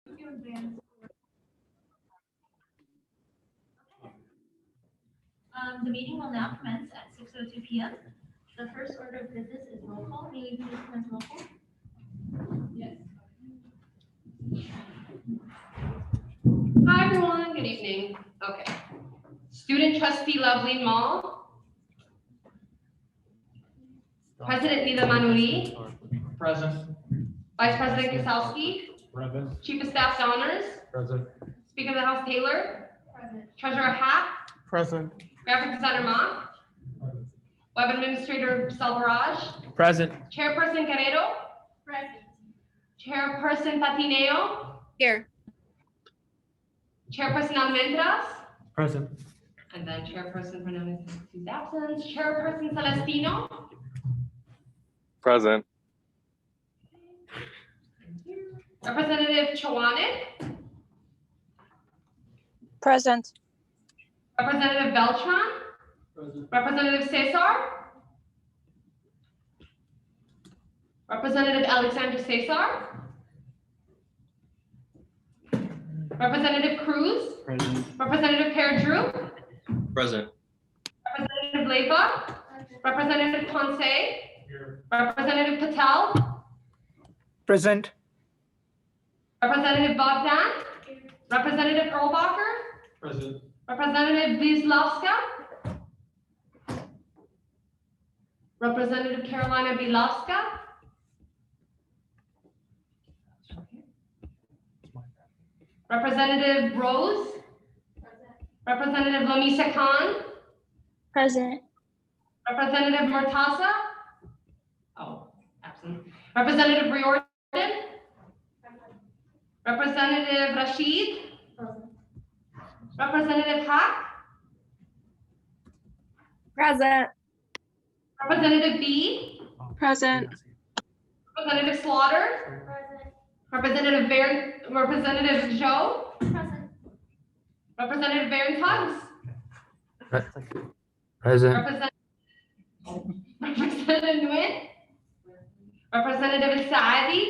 The meeting will now commence at 6:02 p.m. The first order of business is roll call. May we please commence roll call? Yes. Hi, everyone. Good evening. Okay. Student trustee Loveleen Mall. President Nida Manuri. Present. Vice President Kasowski. Present. Chief of Staff Donners. Present. Speaker of the House Taylor. Present. Treasurer Hack. Present. Graphic Designer Mock. Web Administrator Salvaraj. Present. Chairperson Carrero. Present. Chairperson Patineo. Here. Chairperson Almendras. Present. And then Chairperson Fernandez is absent. Chairperson Celestino. Present. Representative Chawanik. Present. Representative Beltran. Present. Representative Cesar. Representative Alexander Cesar. Representative Cruz. Present. Representative Peredrew. Present. Representative Leva. Representative Ponce. Representative Patel. Present. Representative Bogdan. Representative Erlbacher. Present. Representative Bislowska. Representative Carolina Bielowska. Representative Rose. Representative Lamisa Khan. Present. Representative Murtaza. Oh, absent. Representative Riordan. Representative Rashid. Representative Hack. Present. Representative B. Present. Representative Slaughter. Representative Representative Joe. Present. Representative Baron Tubbs. Present. Representative Nguyen. Representative Saadi.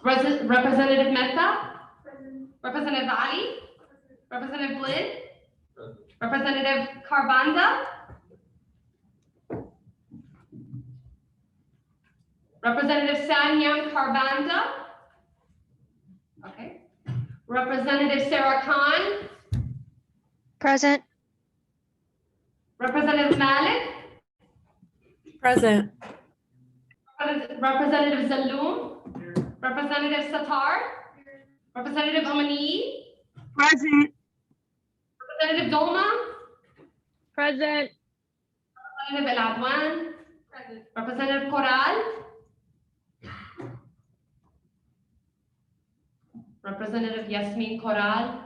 Representative Mehta. Representative Ali. Representative Blinn. Representative Carbanda. Representative Sanyam Carbanda. Okay. Representative Sarah Khan. Present. Representative Malik. Present. Representative Zaloom. Representative Satar. Representative Amani. Present. Representative Dolma. Present. Representative El Adwan. Representative Coral. Representative Yasmin Coral.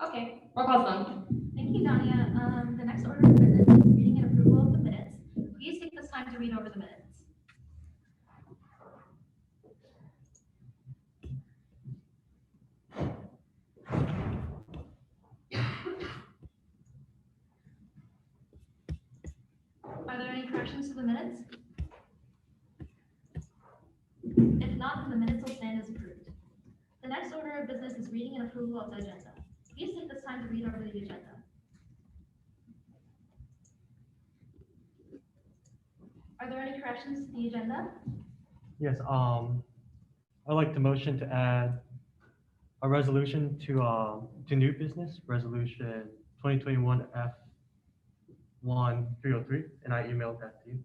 Okay, roll call's done. Thank you, Dania. The next order of business is reading and approval of the minutes. Please take this time to read over the minutes. Are there any corrections to the minutes? If not, then the minutes will stand as approved. The next order of business is reading and approval of the agenda. Please take this time to read over the agenda. Are there any corrections to the agenda? Yes, I'd like to motion to add a resolution to new business, resolution 2021 F1303, and I emailed that to you.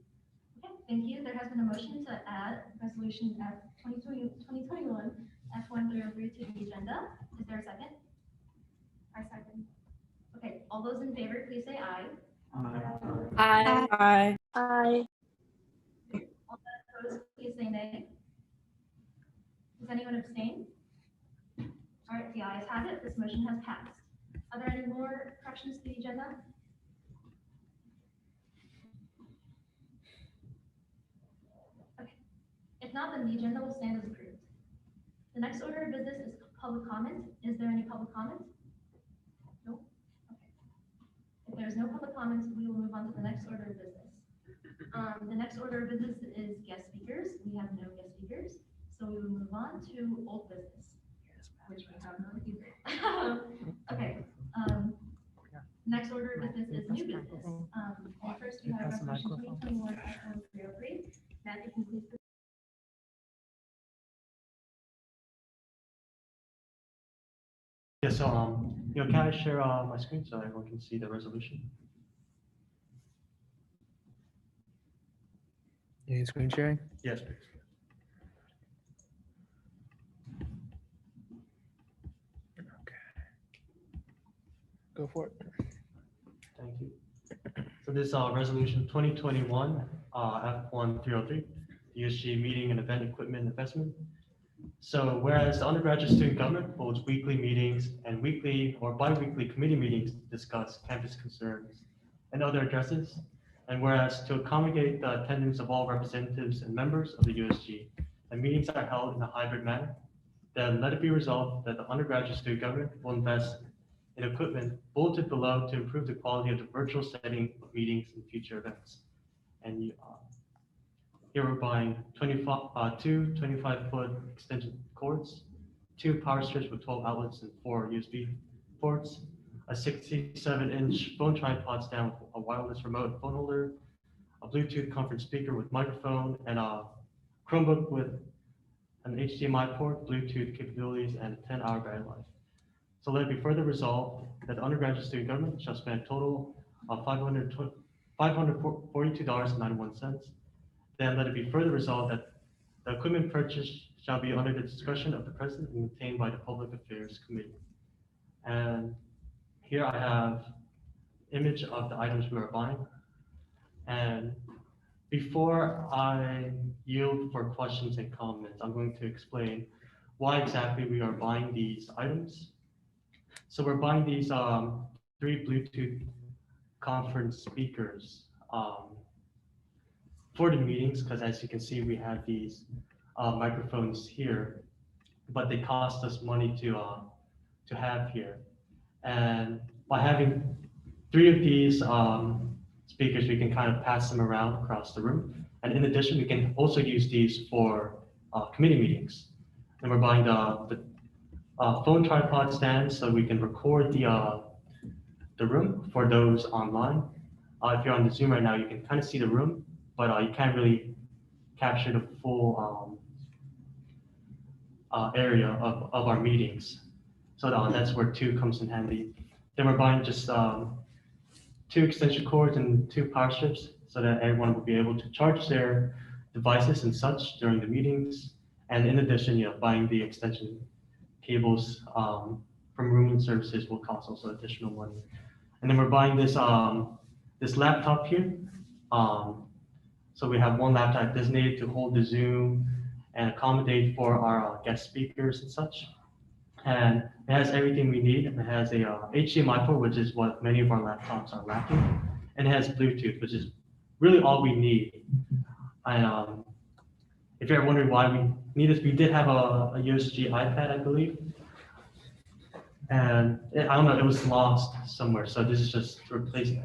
Okay, thank you. There has been a motion to add resolution F 2021 F1303 to the agenda. Is there a second? I second. Okay, all those in favor, please say aye. Aye. Aye. Aye. All those opposed, please say nay. Does anyone abstain? All right, the ayes have it. This motion has passed. Are there any more corrections to the agenda? Okay. If not, then the agenda will stand as approved. The next order of business is public comment. Is there any public comment? No? Okay. If there is no public comments, we will move on to the next order of business. The next order of business is guest speakers. We have no guest speakers, so we will move on to old business, which we have none either. Okay, next order of business is new business. First we have resolution 2021-1303. Matthew, can you please? Yeah, so, can I share my screen so everyone can see the resolution? You need screen sharing? Yes, please. Go for it. Thank you. So this resolution 2021 F1303, USG meeting and event equipment investment. So whereas the undergraduate student government holds weekly meetings and weekly or bi-weekly committee meetings to discuss campus concerns and other addresses, and whereas to accommodate the attendance of all representatives and members of the USG, the meetings are held in a hybrid manner, then let it be resolved that the undergraduate student government will invest in equipment bulleted below to improve the quality of the virtual setting of meetings and future events. And here we're buying two 25-foot extension cords, 2 power strips with 12 outlets and 4 USB ports, a 67-inch phone tripod stand with a wireless remote phone holder, a Bluetooth conference speaker with microphone, and a Chromebook with an HDMI port, Bluetooth capabilities, and a 10-hour battery life. So let it be further resolved that the undergraduate student government shall spend a total of $542.91. Then let it be further resolved that the equipment purchase shall be under the discretion of the president and maintained by the Public Affairs Committee. And here I have image of the items we are buying. And before I yield for questions and comments, I'm going to explain why exactly we are buying these items. So we're buying these 3 Bluetooth conference speakers for the meetings, because as you can see, we have these microphones here, but they cost us money to have here. And by having 3 of these speakers, we can kind of pass them around across the room. And in addition, we can also use these for committee meetings. And we're buying the phone tripod stand so we can record the room for those online. If you're on the Zoom right now, you can kind of see the room, but you can't really capture the full area of our meetings. So that's where 2 comes in handy. Then we're buying just 2 extension cords and 2 power strips so that everyone will be able to charge their devices and such during the meetings. And in addition, buying the extension cables from room and services will cost also additional money. And then we're buying this this laptop here. So we have 1 laptop designated to hold the Zoom and accommodate for our guest speakers and such. And it has everything we need. It has a HDMI port, which is what many of our laptops are lacking. And it has Bluetooth, which is really all we need. And if you're wondering why we need this, we did have a USG iPad, I believe. And I don't know, it was lost somewhere. So this is just to replace it.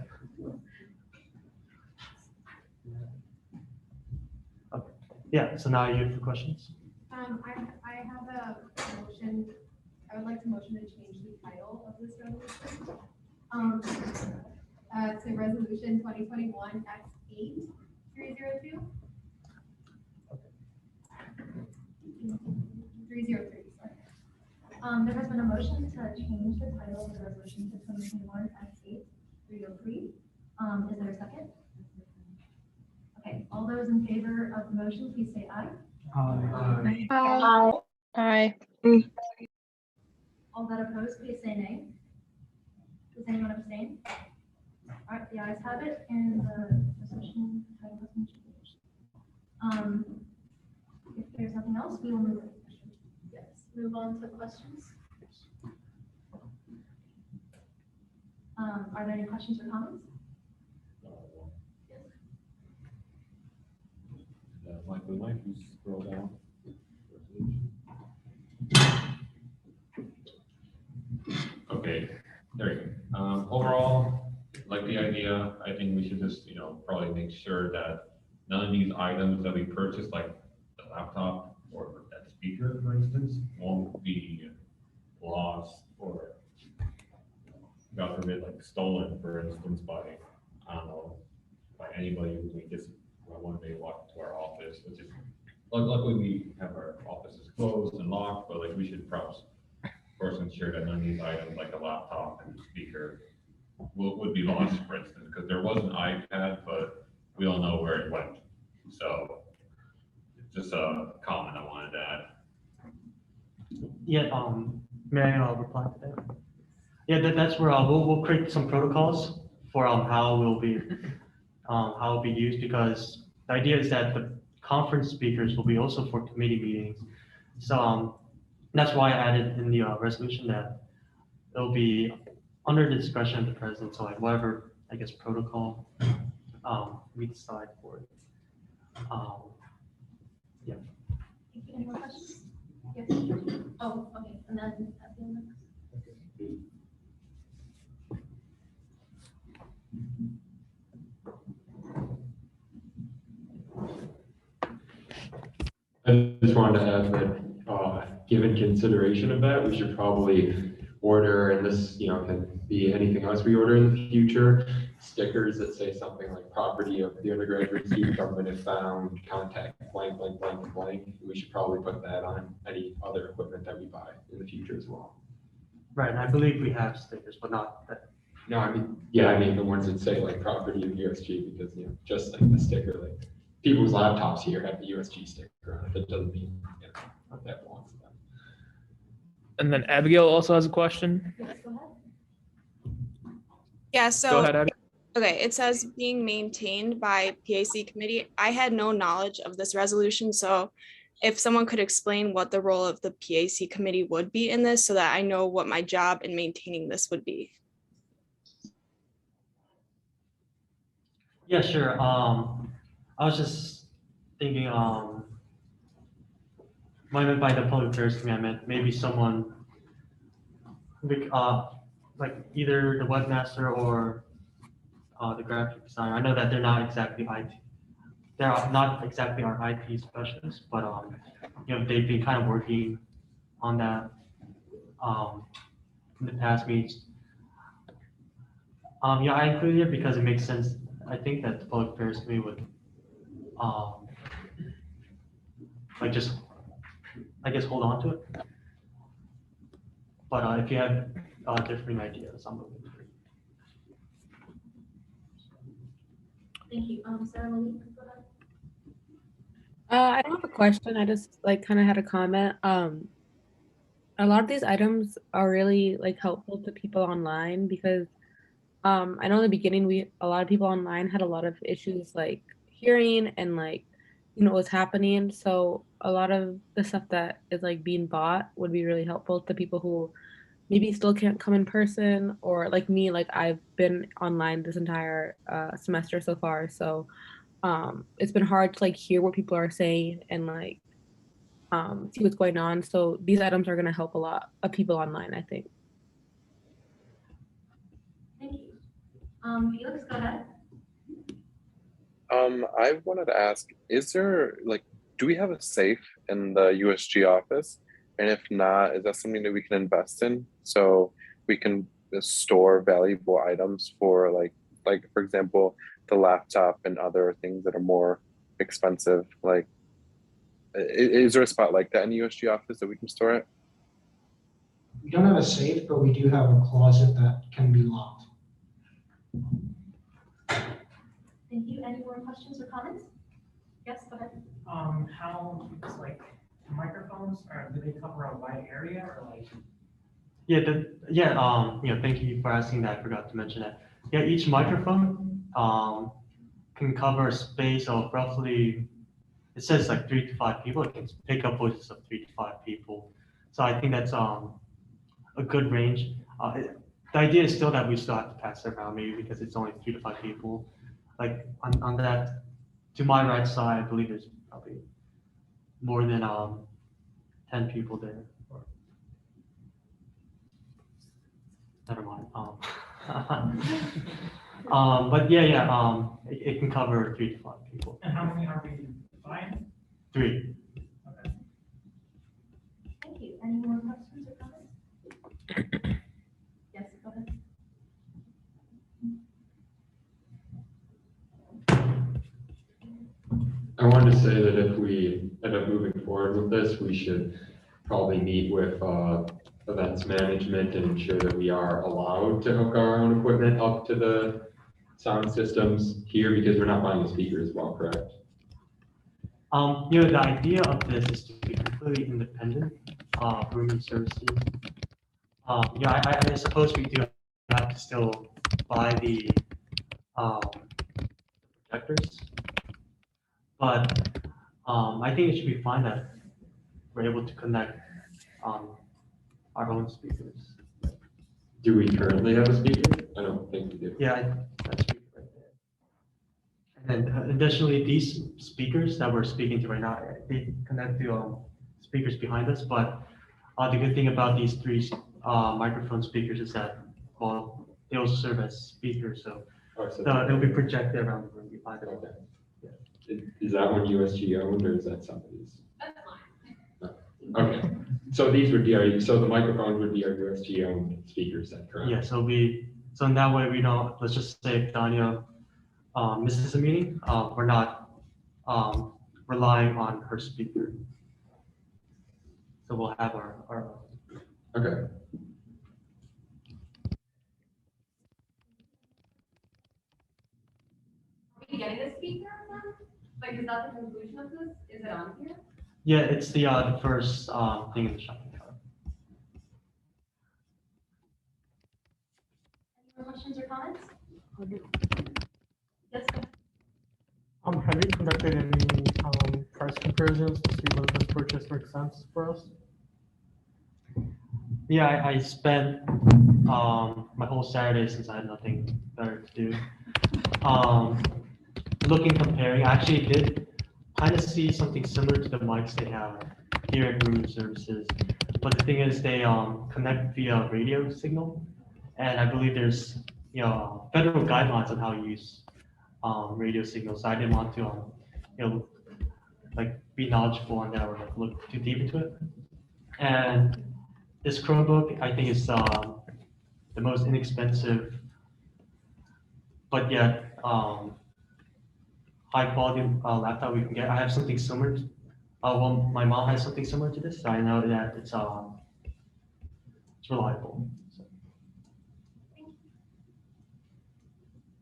Okay. Yeah, so now you have the questions. I have a motion. I would like to motion to change the title of this resolution. To resolution 2021 X8302. 303, sorry. There has been a motion to change the title of the resolution to 2021 X8303. Is there a second? Okay, all those in favor of the motion, please say aye. Aye. Aye. All that opposed, please say nay. Does anyone abstain? All right, the ayes have it, and the resolution title has been changed. If there's nothing else, we will move on to questions. Are there any questions or comments? Michael, might you scroll down? Okay, there you go. Overall, I'd like like the idea. I think we should just, probably make sure that none of these items that we purchase, like the laptop or that speaker, for instance, won't be lost or, God forbid, like stolen, for instance, by, I don't know, by anybody who we just one day walk to our office, which is, luckily we have our offices closed and locked, but like we should perhaps first ensure that none of these items, like a laptop and speaker, would be lost, for instance, because there was an iPad, but we don't know where it went. So it's just a comment I wanted to add. Yeah, may I reply to that? Yeah, that's where we'll create some protocols for how it'll be used, because the idea is that the conference speakers will be also for committee meetings. So that's why I added in the resolution that it'll be under the discretion of the president. So like whatever, I guess, protocol we decide for it. Yeah. Thank you. Any more questions? Yes. Oh, okay, and then at the end. I just wanted to add that, given consideration of that, we should probably order, and this, can be anything else we order in the future, stickers that say something like property of the undergraduate student government if found, contact blank, blank, blank, blank. We should probably put that on any other equipment that we buy in the future as well. Right, and I believe we have stickers, but not that. No, I mean the ones that say like property of USG, because, just like the sticker, like people's laptops here have the USG sticker on it. That doesn't mean, that belongs to them. And then Abigail also has a question. Yes, go ahead. Yeah, Go so, ahead, Abby. okay, it says being maintained by PAC committee. I had no knowledge of this resolution, so if someone could explain what the role of the PAC committee would be in this so that I know what my job in maintaining this would be. Yeah, sure. I was just thinking, what I meant by the public affairs committee, I meant maybe someone, like either the webmaster or the graphic designer. I know that they're not exactly IT. They're not exactly our IT specialists, but they've been kind of working on that in the past meetings. Yeah, I included it because it makes sense. I think that the public affairs committee would, like just, I guess, hold on to it. But if you have different ideas, I'm open to it. Thank you. Sarah Louise, go ahead. I don't have a question. I just kind of had a comment. A lot of these items are really helpful to people online because I know in the beginning a lot of people online had a lot of issues hearing and what's happening. So a lot of the stuff that is being bought would be really helpful to people who maybe still can't come in person, or like me, I've been online this entire semester so far. So it's been hard to hear what people are saying and see what's going on. So these items are going to help a lot of people online, I think. Thank you. Felix, go ahead. I wanted to ask, is there do we have a safe in the USG office? And if not, is that something that we can invest in so we can store valuable items for like for example, the laptop and other things that are more expensive? Is there a spot like that in the USG office that we can store it? We don't have a safe, but we do have a closet that can be locked. Thank you. Any more questions or comments? Yes, go ahead. How it's microphones, or do they cover a wide area or Thank you for asking that. I forgot to mention that. Yeah, each microphone can cover a space of roughly, it says 3 to 5 people. It can pick up voices of 3 to 5 people. So I think that's a good range. The idea is still that we still have to pass it around, maybe because it's only 3 to 5 people. On that, to my right side, I believe there's probably more than 10 people there. Never mind. But yeah, it can cover 3 to 5 people. And how many are we buying? 3. Okay. Thank you. Any more questions or comments? Yes, go ahead. I wanted to say that if we end up moving forward with this, we should probably meet with events management and ensure that we are allowed to hook our own equipment up to the sound systems here because we're not buying the speakers as well, correct? The idea of this is to be completely independent rooming services. I suppose we do have to still buy the projectors, but I think it should be fine that we're able to connect our own speakers. Do we currently have a speaker? I don't think we do. Yeah, that's speaker right there. And then additionally, these speakers that we're speaking to right now, they connect to speakers behind us. But the good thing about these 3 microphone speakers is that, well, they also serve as speakers, so they'll be projected around the room behind us. Okay. Is that one USG owned or is that somebody's? That's fine. Okay, so these would be so the microphones would be our USG owned speakers then, correct? Yeah, so in that way we don't, let's just say if Danya misses a meeting, we're not relying on her speaker. So we'll have our Okay. Are we getting a speaker then? Like, is that the conclusion of this? Is it on here? yeah, it's the first thing in the shopping cart. Any more questions or comments? Yes, go ahead. Have you conducted any price comparisons to see whether this purchase makes sense for us? Yeah, I spent my whole Saturday since I had nothing better to do. Comparing. I actually did kind of see something similar to the mics they have here at Room Services, but the thing is they connect via radio signal, and I believe there's federal guidelines on how to use radio signals. So I didn't want to be knowledgeable on that or look too deep into it. And this Chromebook, I think, is the most inexpensive, but yet high quality laptop we can get. I have something similar. Well, my mom has something similar to this, so I know that it's reliable. So.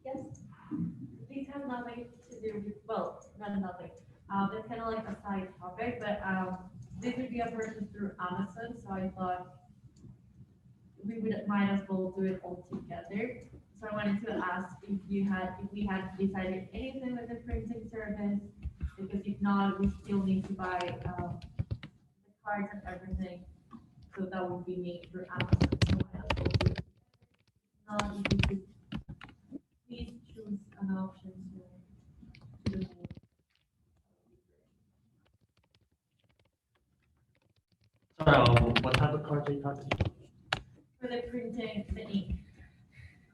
Yes. These have nothing to do with, well, not nothing. It's kind of like a side topic, but this would be a purchase through Amazon, so I thought might as well do it all together. So I wanted to ask if we had decided anything with the printing service, because if not, we still need to buy the cards and everything. So that would be made through Amazon. So might as well do it. If you could please choose an option to do. Sorry, what type of cards are you talking about? For the printing, the ink.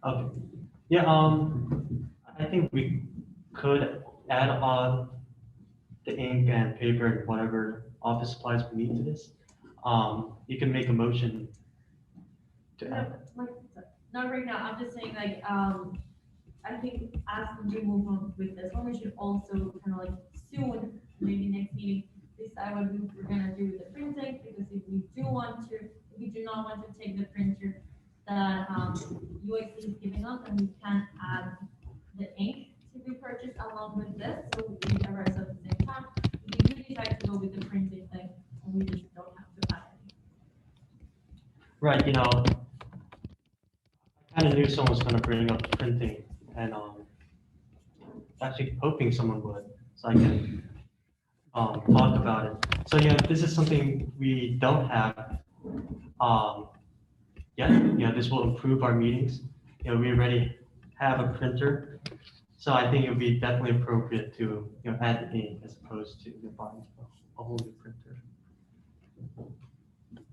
Okay. Yeah, I think we could add on the ink and paper and whatever office supplies we need to this. You can make a motion to add. Not right now, I'm just saying I think as we move on with this one, we should also kind of soon, maybe next meeting, decide what we're gonna do with the printing, because if we do not want to take the printer that USC is giving us, and we can add the ink to be purchased along with this, so we arrive at the same time. If we do decide to go with the printing thing, and we just don't have to add it. Right, I kind of knew someone was going to bring up printing, and actually hoping someone would, so I can talk about it. So yeah, this is something we don't have yet. This will improve our meetings. We already have a printer, so I think it would be definitely appropriate to add the ink as opposed to buying a whole new printer.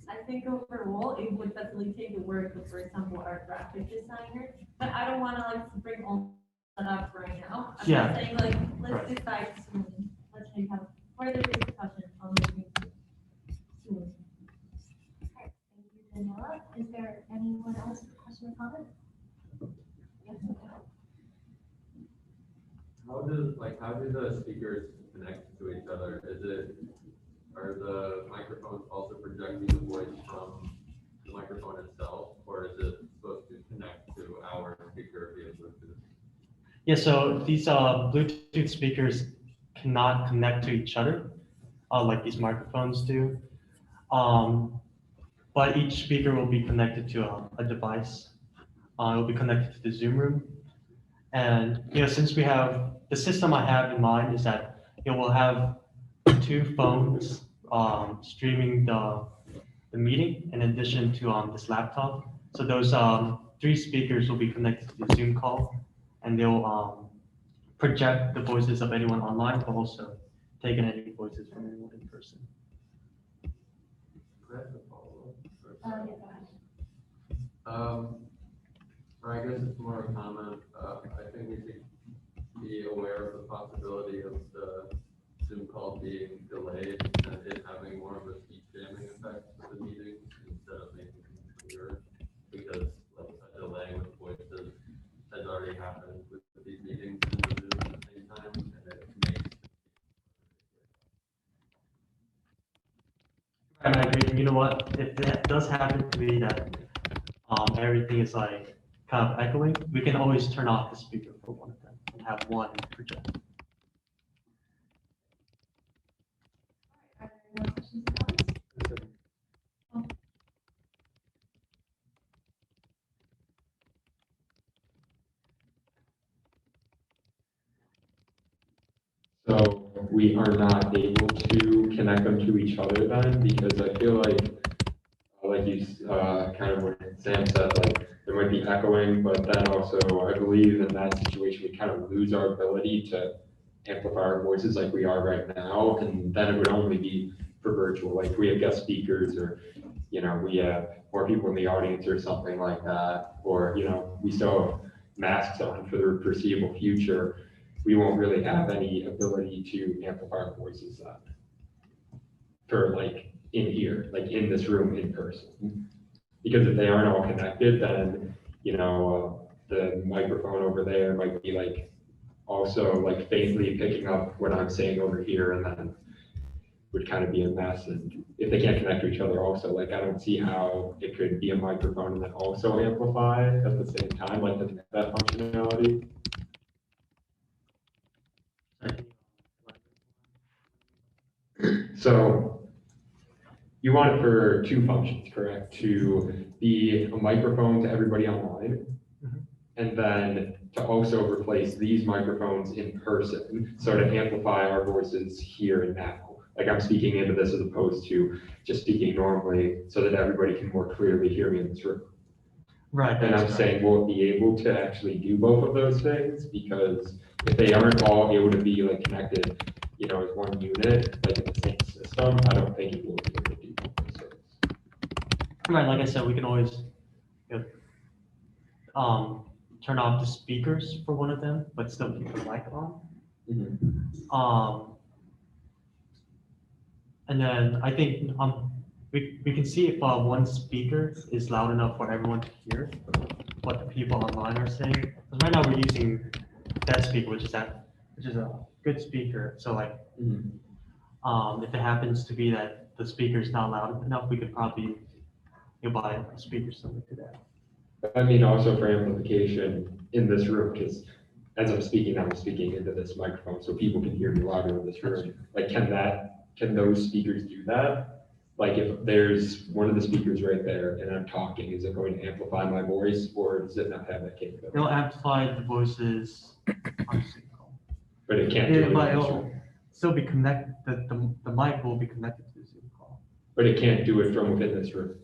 I think overall it would facilitate the work of, for example, our graphic designer. But I don't wanna like bring all that up right now. I'm Yeah. just saying like, let's Right. decide soon. Let's maybe have further discussion on moving soon. Okay, thank you, Daniela. Is there anyone else with question or comment? Yes, okay. How do the speakers connect to each other? Are the microphones also projecting the voice from the microphone itself, or is it supposed to connect to our speaker via Bluetooth? Yeah, so these Bluetooth speakers cannot connect to each other, like these microphones do. But each speaker will be connected to a device. It will be connected to the Zoom room. And since we have the system I have in mind is that we'll have 2 phones streaming the meeting in addition to this laptop. So those 3 speakers will be connected to the Zoom call, and they'll project the voices of anyone online, but also take in any voices from anyone in person. I have a follow-up. Yeah, go ahead. Or I guess it's more of a comment. I think we should be aware of the possibility of the Zoom call being delayed and it having more of a speed jamming effect to the meeting instead of making it clearer, because like a delay with voices has already happened with these meetings in the Zoom at the same time, and it makes. And I agree. You know what? If that does happen to be that everything is like kind of echoing, we can always turn off the speaker for one of them and have one project. Are there any more questions or comments? Oh, So we are not able to connect them to each other then, because I feel like you, kind of what Sam said, like there might be echoing, but then also I believe in that situation, we kind of lose our ability to amplify our voices like we are right now. And then it would only be for virtual, like we have guest speakers or, we have more people in the audience or something like that, or, we still have masks on for the foreseeable future. We won't really have any ability to amplify our voices then for like in here, like in this room in person. Because if they aren't all connected, then, the microphone over there might be like also like faintly picking up what I'm saying over here, and then would kind of be a mess. And if they can't connect to each other also, like I don't see how it could be a microphone and then also amplify at the same time, like that functionality. So you want it for 2 functions, correct? To be a microphone to everybody online, and then to also replace these microphones in person, so to amplify our voices here and now. Like I'm speaking into this as opposed to just speaking normally, so that everybody can more clearly hear me in this room. Right. And I'm saying we'll be able to actually do both of those things, because if they aren't all able to be like connected, as one unit, like in the same system, I don't think it will be able to do both those things. Right, like I said, we can always turn off the speakers for one of them, but still keep the mic on. And then I think we can see if one speaker is loud enough for everyone to hear what the people online are saying. Because right now we're using that speaker, which is a good speaker. So like, if it happens to be that the speaker is not loud enough, we could probably buy a speaker similar to that. I mean, also for amplification in this room, because as I'm speaking into this microphone, so people can hear me louder in this room. Like, can those speakers do that? Like, if there's one of the speakers right there and I'm talking, is it going to amplify my voice, or does it not have that capability? It'll amplify the voices on the Zoom call. But it can't do it in But this it'll room. still be connected, the mic will be connected to the Zoom call. But it can't do it from within this room.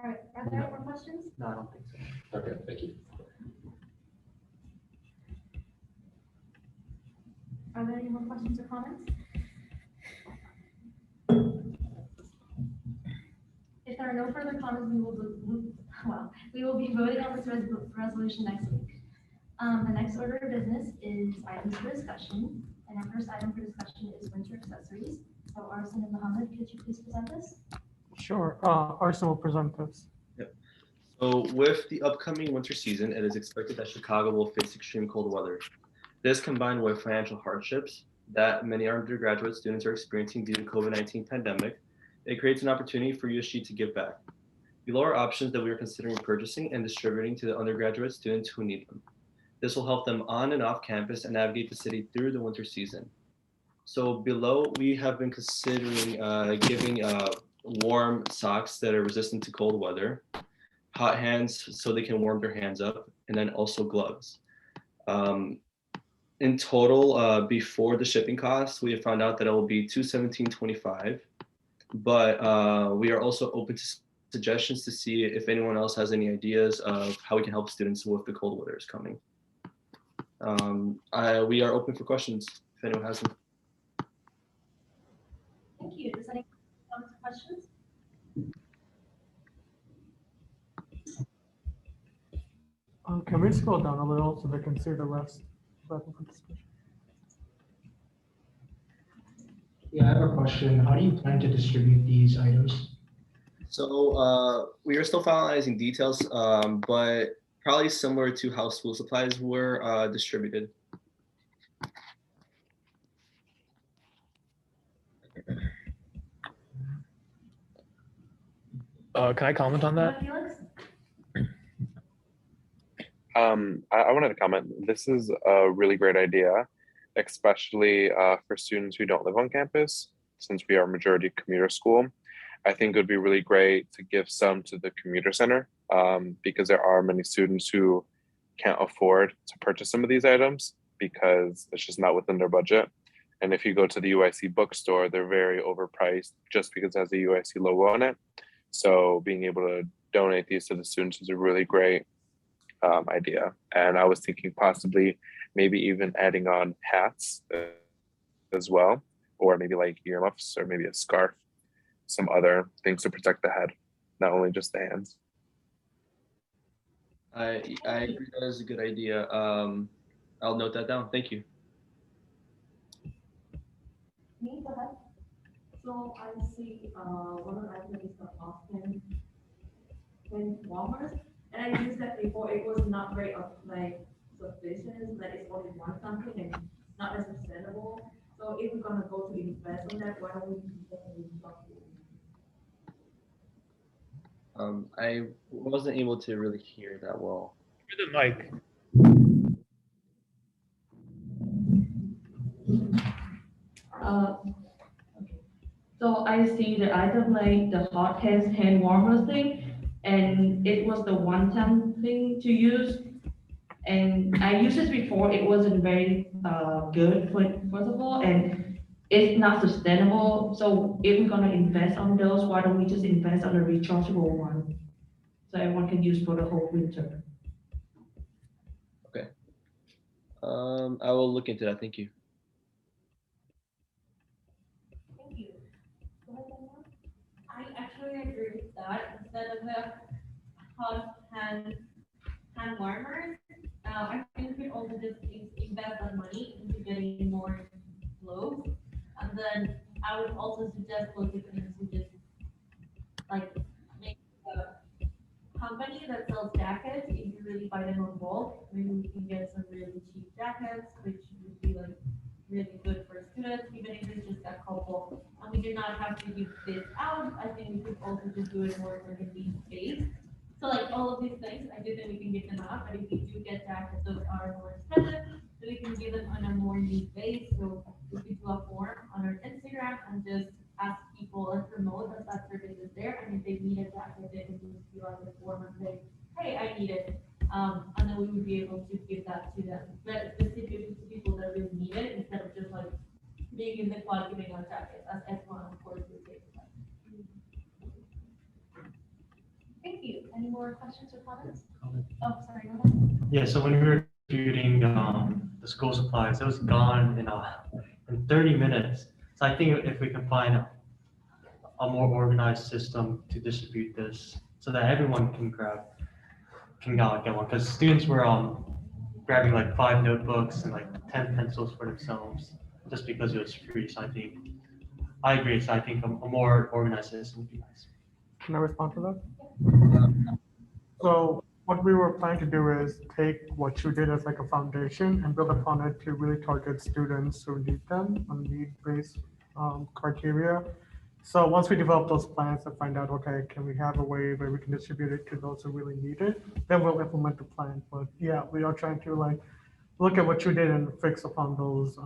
all right, are there any more questions? No, I don't think so. Okay, thank you. Are there any more questions or comments? are no further comments, we will be voting on this resolution next week. The next order of business is items for discussion, and our first item for discussion is winter accessories. So Arson and Mohammed, could you please present this? Sure, Arson will present this. So with the upcoming winter season, it is expected that Chicago will face extreme cold weather. This combined with financial hardships that many undergraduate students are experiencing due to COVID-19 pandemic, it creates an opportunity for USG to give back. Below are options that we are considering purchasing and distributing to the undergraduate students who need them. This will help them on and off campus and navigate the city through the winter season. So below, we have been considering giving warm socks that are resistant to cold weather, hot hands so they can warm their hands up, and then also gloves. In total, before the shipping costs, we have found out that it will be $217.25, but we are also open to suggestions to see if anyone else has any ideas of how we can help students with the cold weather is coming. We are open for questions if anyone has them. Thank you. Does anyone have questions? Can we scroll down a little so they can see the rest? Yeah, I have a question. How do you plan to distribute these items? So we are still finalizing details, but probably similar to how school supplies were distributed. Can I comment on that? Felix? I wanted to comment. This is a really great idea, especially for students who don't live on campus, since we are a majority commuter school. I think it would be really great to give some to the commuter center because there are many students who can't afford to purchase some of these items because it's just not within their budget. And if you go to the UIC bookstore, they're very overpriced just because it has a UIC logo on it. So being able to donate these to the students is a really great idea. And I was thinking possibly maybe even adding on hats as well, or maybe like earmuffs or maybe a scarf, some other things to protect the head, not only just the hands. I agree that is a good idea. I'll note that down. Thank you. Me, go ahead. So I see one of the items is the Austin and warmers, and I used that before. It was not very like sufficient. That it's only one something and not as sustainable. So if we're gonna go to invest on that, why don't we I wasn't able to really hear that well. Hear the mic. Okay. So I see the item like the hot hand warmers thing, and it was the one-time thing to use. And I used this before, it wasn't very good, first of all, and it's not sustainable. So if we're gonna invest on those, why don't we just invest on a rechargeable one? So everyone can use for the whole winter. Okay. I will look into that. Thank you. Thank you. Go ahead, Danielle. I actually agree with that. Instead of the hot hand warmers, I think we also just invest that money into getting more gloves. And then I would also suggest looking into just like make a company that sells jackets. If you really buy them on bulk, maybe we can get some really cheap jackets, which would be like really good for students, even if it's just a couple. And we do not have to give this out. I think we could also just do it more for the need space. So like all of these things, I do think we can give them out, but if we do get jackets, those are more expensive, so we can give them on a more need base. So we could do a form on our Instagram and just ask people and promote that service is there. And if they need a jacket, they can just fill out the form and say, hey, I need it. And then we would be able to give that to them, but specifically to people that really need it, instead of just like being in the quad giving out jackets, as everyone of course would say. Thank you. Any more questions or comments? Oh, sorry, go ahead. Yeah, so when we were computing the school supplies, it was gone in 30 minutes. So I think if we can find a more organized system to distribute this so that everyone can get one. Because students were grabbing like 5 notebooks and like 10 pencils for themselves just because it was free. So I agree. So I think a more organized system would be nice. Can I respond to that? So what we were planning to do is take what you did as like a foundation and build upon it to really target students who need them on need-based criteria. So once we develop those plans and find out, okay, can we have a way where we can distribute it to those who really need it, then we'll implement the plan. But yeah, we are trying to like look at what you did and fix upon those,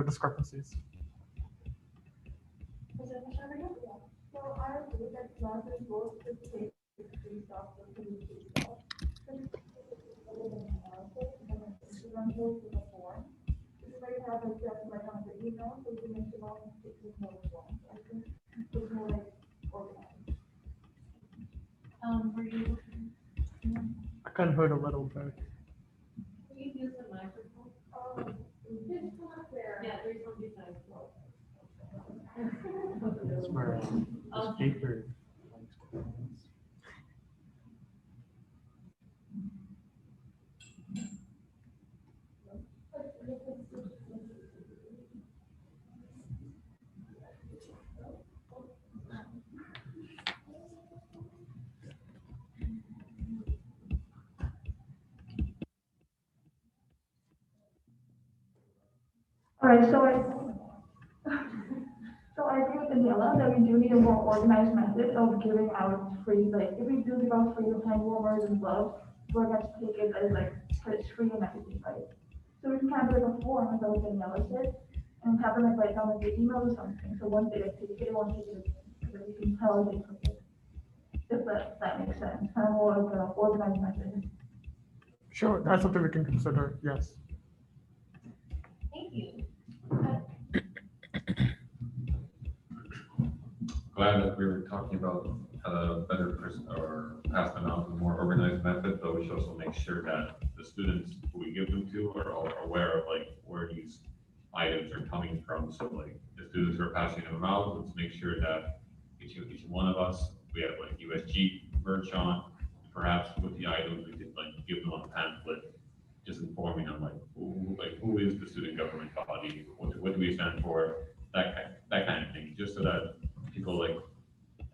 discrepancies. So I agree that classes both should take free stuff for free stuff. Because I have a just like on the email, so you mentioned all the more form. I think it's more like organized. Were you? I kind of heard a little bit. Can you use the microphone? It's not there. Yeah, there's one beside. That's where the speaker. All right, so I agree with Daniela that we do need a more organized method of giving out free, like, if we do give out free hand warmers and gloves, we're going to take it as like, it's free and everything, right? So we can kind of like a form, as Daniela said, and have them like write down like the email or something, so once they like take it, once they take it, so that we can tell they took it. If that makes sense, kind of more like an organized method. Sure, that's something we can consider, yes. Thank you. Glad that we were talking about a better person or pass them out in a more organized method, but we should also make sure that the students who we give them to are all aware of like where these items are coming from. So like the students who are passing them out, let's make sure that each one of us, we have like USG merch on. Perhaps with the items, we could like give them a pamphlet, just informing them who is the student government body, what do we stand for, that kind of thing, just so that people like,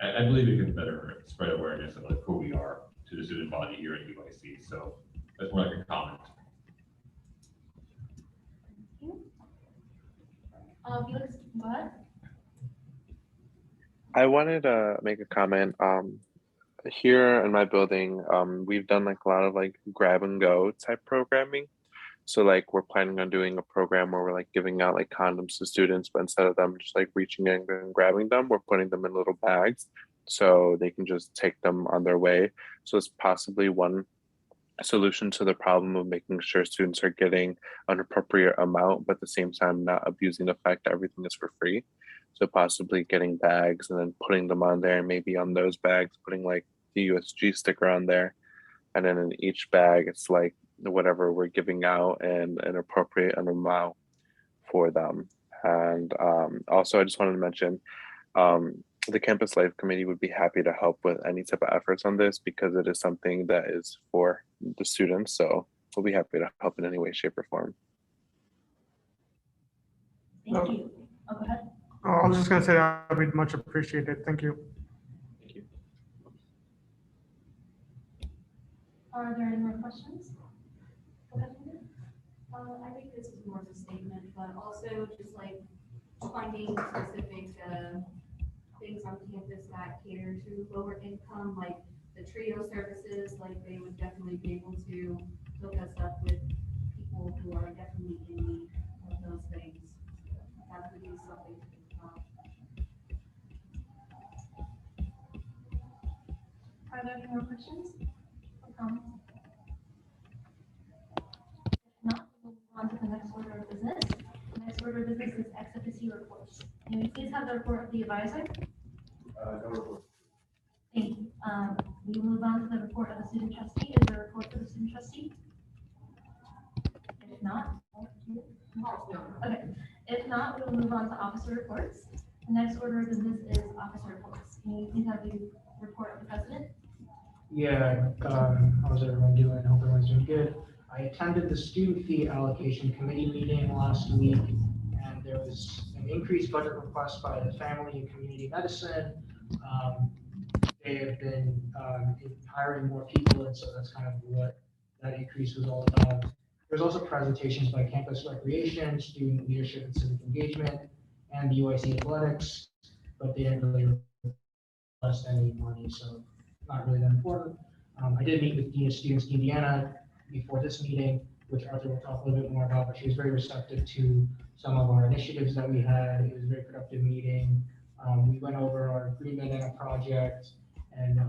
I believe it can better spread awareness of like who we are to the student body here at UIC. So that's more like a comment. Felix, go ahead. I wanted to make a comment. Here in my building, we've done like a lot of like grab and go type programming. So like we're planning on doing a program where we're like giving out like condoms to students, but instead of them just like reaching in and grabbing them, we're putting them in little bags so they can just take them on their way. So it's possibly one solution to the problem of making sure students are getting an appropriate amount, but at the same time not abusing the fact that everything is for free. So possibly getting bags and then putting them on there, and maybe on those bags putting like the USG sticker on there, and then in each bag it's like whatever we're giving out and an appropriate amount for them. And also I just wanted to mention the campus life committee would be happy to help with any type of efforts on this because it is something that is for the students. So we'll be happy to help in any way, shape, or form. Thank you. Oh, go ahead. I was just gonna say that we'd much appreciate it. Thank you. Thank you. Are there any more questions? Go ahead. I think this is more of a statement, but also just like finding specific things on campus that cater to lower income, like the trio services, like they would definitely be able to hook us up with people who are definitely in need of those things. That would be something to think about. Are there any more questions or comments? If not, we'll move on to the next order of business. The next order of business is ex officio reports. May we please have the report of the advisor? No report. Thank you. We move on to the report of the student trustee. Is there a report for the student trustee? If not, okay. If not, we'll move on to officer reports. The next order of business is officer reports. Can you please have the report of the president? Yeah, how's everyone doing? Hope everyone's doing good. I attended the student fee allocation committee meeting last week, and there was an increased budget request by the Family and Community Medicine. They have been hiring more people, and so that's kind of what that increase was all about. There's also presentations by Campus Recreation, Student Leadership and Civic Engagement, and the UIC Athletics, but they didn't really request any money, so not really that important. I did meet with Dean of Students, Dean Deanna, before this meeting, which Arthur will talk a little bit more about, but she was very receptive to some of our initiatives that we had. It was a very productive meeting. We went over our agreement and a project and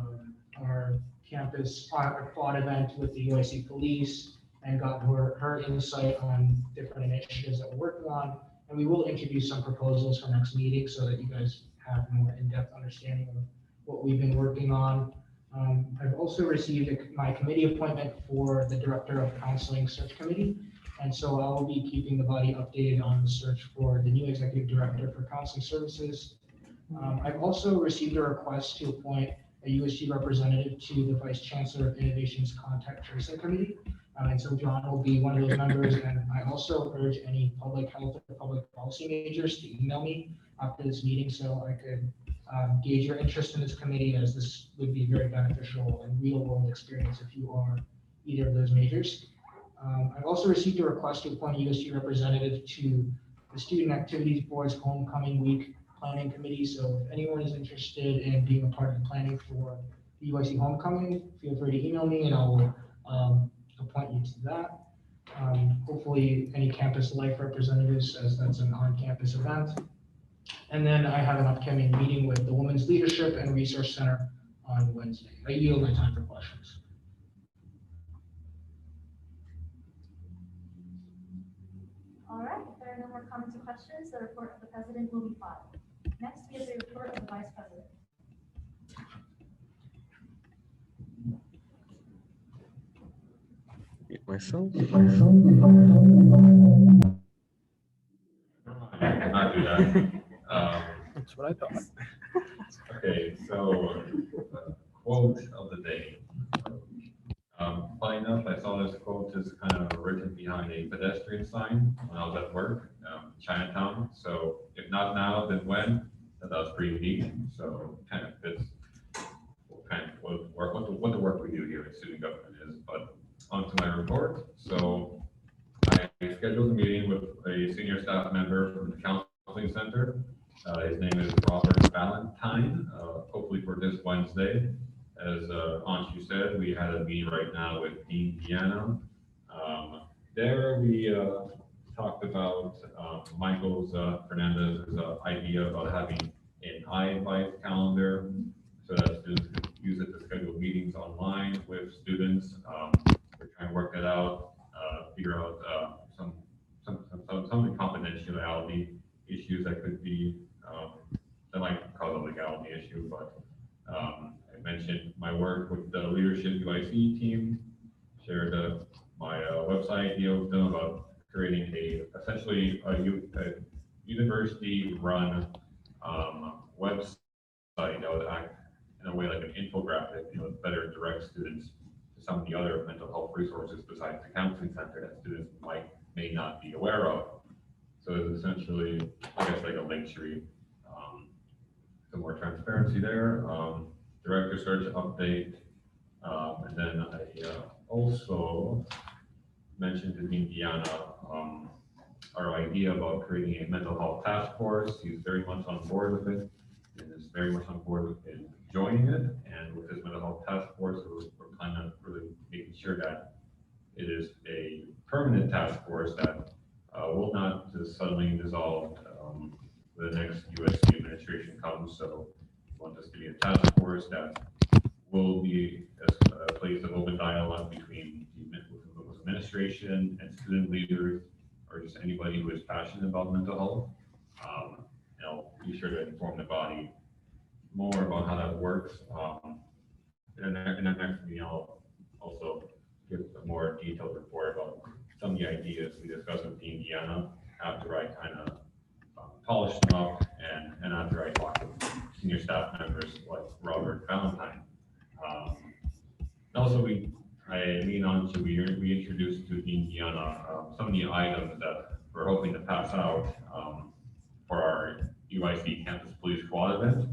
our campus quad event with the UIC police, and got her insight on different initiatives that we're working on. And we will introduce some proposals for next meeting so that you guys have more in-depth understanding of what we've been working on. I've also received my committee appointment for the Director of Counseling Search Committee. And so I will be keeping the body updated on the search for the new Executive Director for Counseling Services. I've also received a request to appoint a USG representative to the Vice Chancellor of Innovation's Contact Tracing Committee. And so John will be one of those members. And I also urge any public health or public policy majors to email me after this meeting so I could gauge your interest in this committee, as this would be very beneficial and real world experience if you are either of those majors. I've also received a request to appoint a USG representative to the Student Activities Board's Homecoming Week Planning Committee. So if anyone is interested in being a part of the planning for the UIC Homecoming, feel free to email me and I will appoint you to that. Hopefully any campus life representatives, as that's an on-campus event. And then I have an upcoming meeting with the Women's Leadership and Resource Center on Wednesday. I yield my time for questions. All right, if there are no more comments or questions, the report of the president will be filed. Next, we have the report of the vice president. Myself? Not do that. That's what I thought. Okay, so quote of the day. Funny enough, I saw this quote is kind of written behind a pedestrian sign when I was at work, Chinatown. So if not now, then when? That was pretty neat. So kind of fits what the work we do here in student government is. But on to my report. So I scheduled a meeting with a senior staff member from the counseling center. His name is Robert Valentine, hopefully for this Wednesday. As Anshu said, we had a meeting right now with Dean Deanna. There we talked about Michael's Fernandez's idea about having an iAdvice calendar so that students can use it to schedule meetings online with students. We're trying to work that out, figure out some of the confidentiality issues that could be that might cause a legality issue, but I mentioned my work with the leadership UIC team, shared my website idea with them about creating essentially a university-run website that would act in a way like an infographic, better direct students to some of the other mental health resources besides the counseling center that students may not be aware of. So it's essentially, I guess, like a link tree. Some more transparency there. Director search update. And then I also mentioned to Dean Deanna our idea about creating a mental health task force. He's very much on board with it and is very much on board with joining it. And with this mental health task force, we're planning on really making sure that it is a permanent task force that will not just suddenly dissolve when the next USC administration comes. So we want this to be a task force that will be a place of open dialogue between the administration and student leaders, or just anybody who is passionate about mental health. And I'll be sure to inform the body more about how that works. In the next meeting, I'll also give a more detailed report about some of the ideas we discussed with Dean Deanna after I kind of polished them up and after I talked with senior staff members like Robert Valentine. And also, we introduced to Dean Gianna some of the items that we're hoping to pass out for our UIC Campus Police Squad event.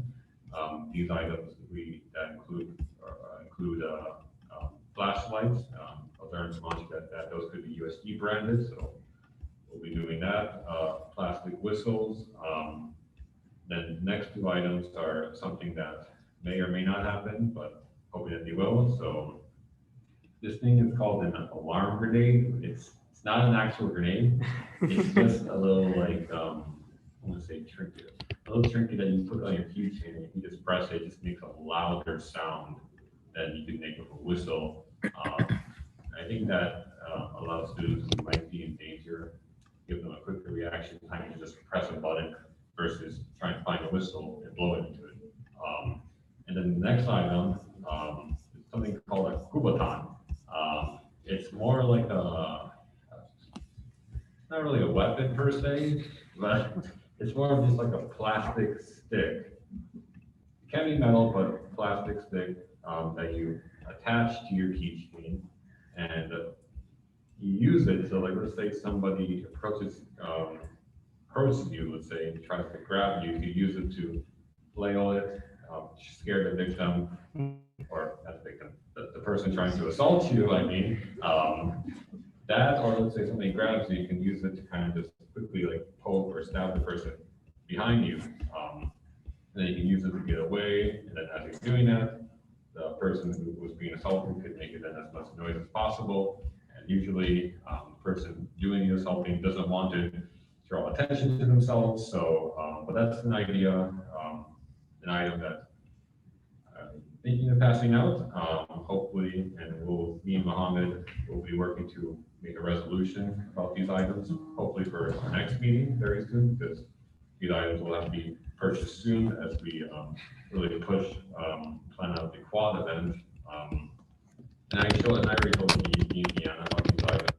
These items that include flashlights. I'll learn to launch that those could be USG branded, so we'll be doing that. Plastic whistles. Then the next two items are something that may or may not happen, but hoping that they will. So this thing is called an alarm grenade. It's not an actual grenade. It's just a little like I want to say trinket. A little trinket that you put on your keychain, and if you just press it, it just makes a louder sound than you can make with a whistle. I think that allows students who might be in danger, give them a quicker reaction time to just press a button versus trying to find a whistle and blow it into it. And then the next item is something called a kubaton. It's more like not really a weapon per se, but it's more of just like a plastic stick. It can be metal, but plastic stick that you attach to your keychain, and you use it. So, like, let's say somebody approaches you, let's say, and tries to grab you. You use it to flail it, scare the victim, or not the victim, the person trying to assault you. I mean, that, or let's say somebody grabs you, you can use it to kind of just quickly like poke or stab the person behind you. And then you can use it to get away. And then as you're doing that, the person who was being assaulted could make it then as much noise as possible. And usually, the person doing the assaulting doesn't want to draw attention to themselves. So, but that's an idea, an item that I'm thinking of passing out, hopefully, and me and Mohammed will be working to make a resolution about these items, hopefully for our next meeting very soon, because these items will have to be purchased soon as we really push, plan out the quad event. And I already told Deanna about these items.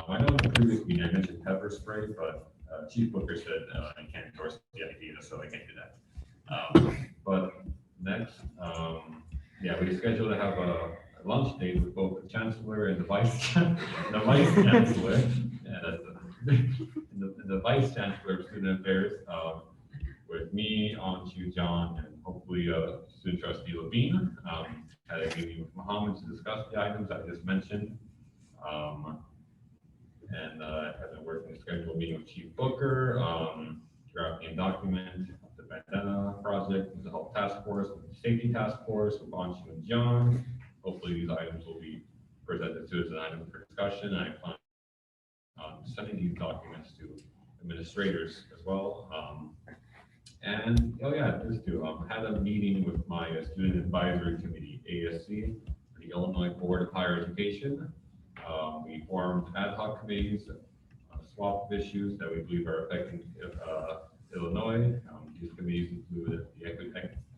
I know in the previous meeting I mentioned pepper spray, but Chief Booker said I can't endorse the idea, so I can't do that. But next, yeah, we scheduled to have a lunch date with both the Chancellor and the Vice Chancellor, and the Vice Chancellor of Student Affairs, with me, Anshu, John, and hopefully Student Trustee Levine. Had a meeting with Mohammed to discuss the items I just mentioned. And have been working to schedule a meeting with Chief Booker, drafting a document, the Bandana Project, with the Health Task Force, with the Safety Task Force, with Anshu and John. Hopefully these items will be presented to us as an item for discussion. I plan on sending these documents to administrators as well. And oh yeah, just to had a meeting with my Student Advisory Committee, ASC, for the Illinois Board of Higher Education. We formed ad hoc committees on a swath of issues that we believe are affecting Illinois. These committees include the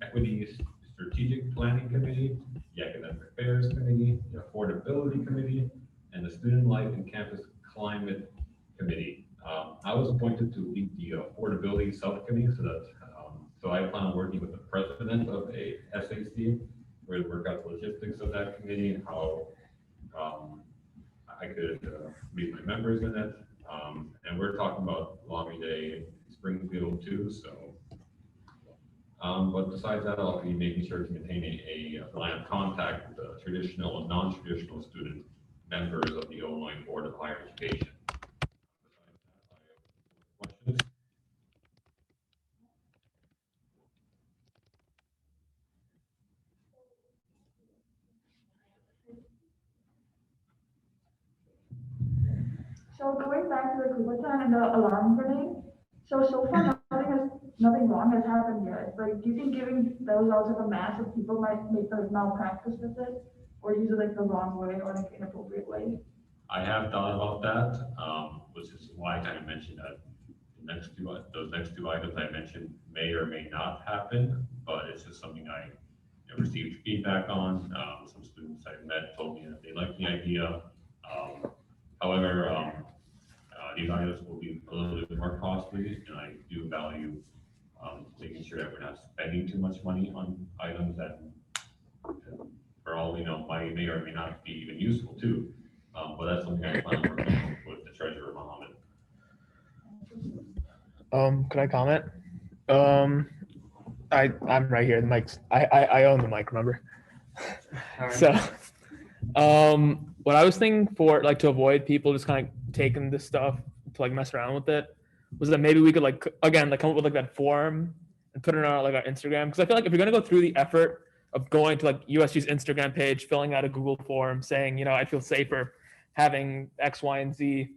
Equity Strategic Planning Committee, the Academic Affairs Committee, the Affordability Committee, and the Student Life and Campus Climate Committee. I was appointed to lead the Affordability Subcommittee, so I plan on working with the president of a SAC, where to work out the logistics of that committee and how I could meet my members in it. And we're talking about Lobby Day Springfield too, so. But besides that, I'll be making sure to maintain a line of contact with the traditional and non-traditional student members of the Illinois Board of Higher Education. Questions? So going back to the Kubaton and the alarm grenade, so far nothing wrong has happened yet. Like, do you think giving those out to the mass of people might make the malpractice with it, or use it like the wrong way or like inappropriate way? I have thought about that, which is why I kind of mentioned that those next two items I mentioned may or may not happen, but it's just something I received feedback on. Some students I met told me that they liked the idea. However, these items will be a little bit more costly, and I do value making sure that we're not spending too much money on items that, for all we know, may or may not be even useful too. But that's something I plan on working on with the treasurer, Mohammed. Could I comment? I'm right here. The mic's I own the mic, remember? So, what I was thinking for like to avoid people just kind of taking this stuff to like mess around with it was that maybe we could like again like come up with like that form and put it on like our Instagram, because I feel like if you're gonna go through the effort of going to like USG's Instagram page, filling out a Google form, saying, you know, I feel safer having X, Y, and Z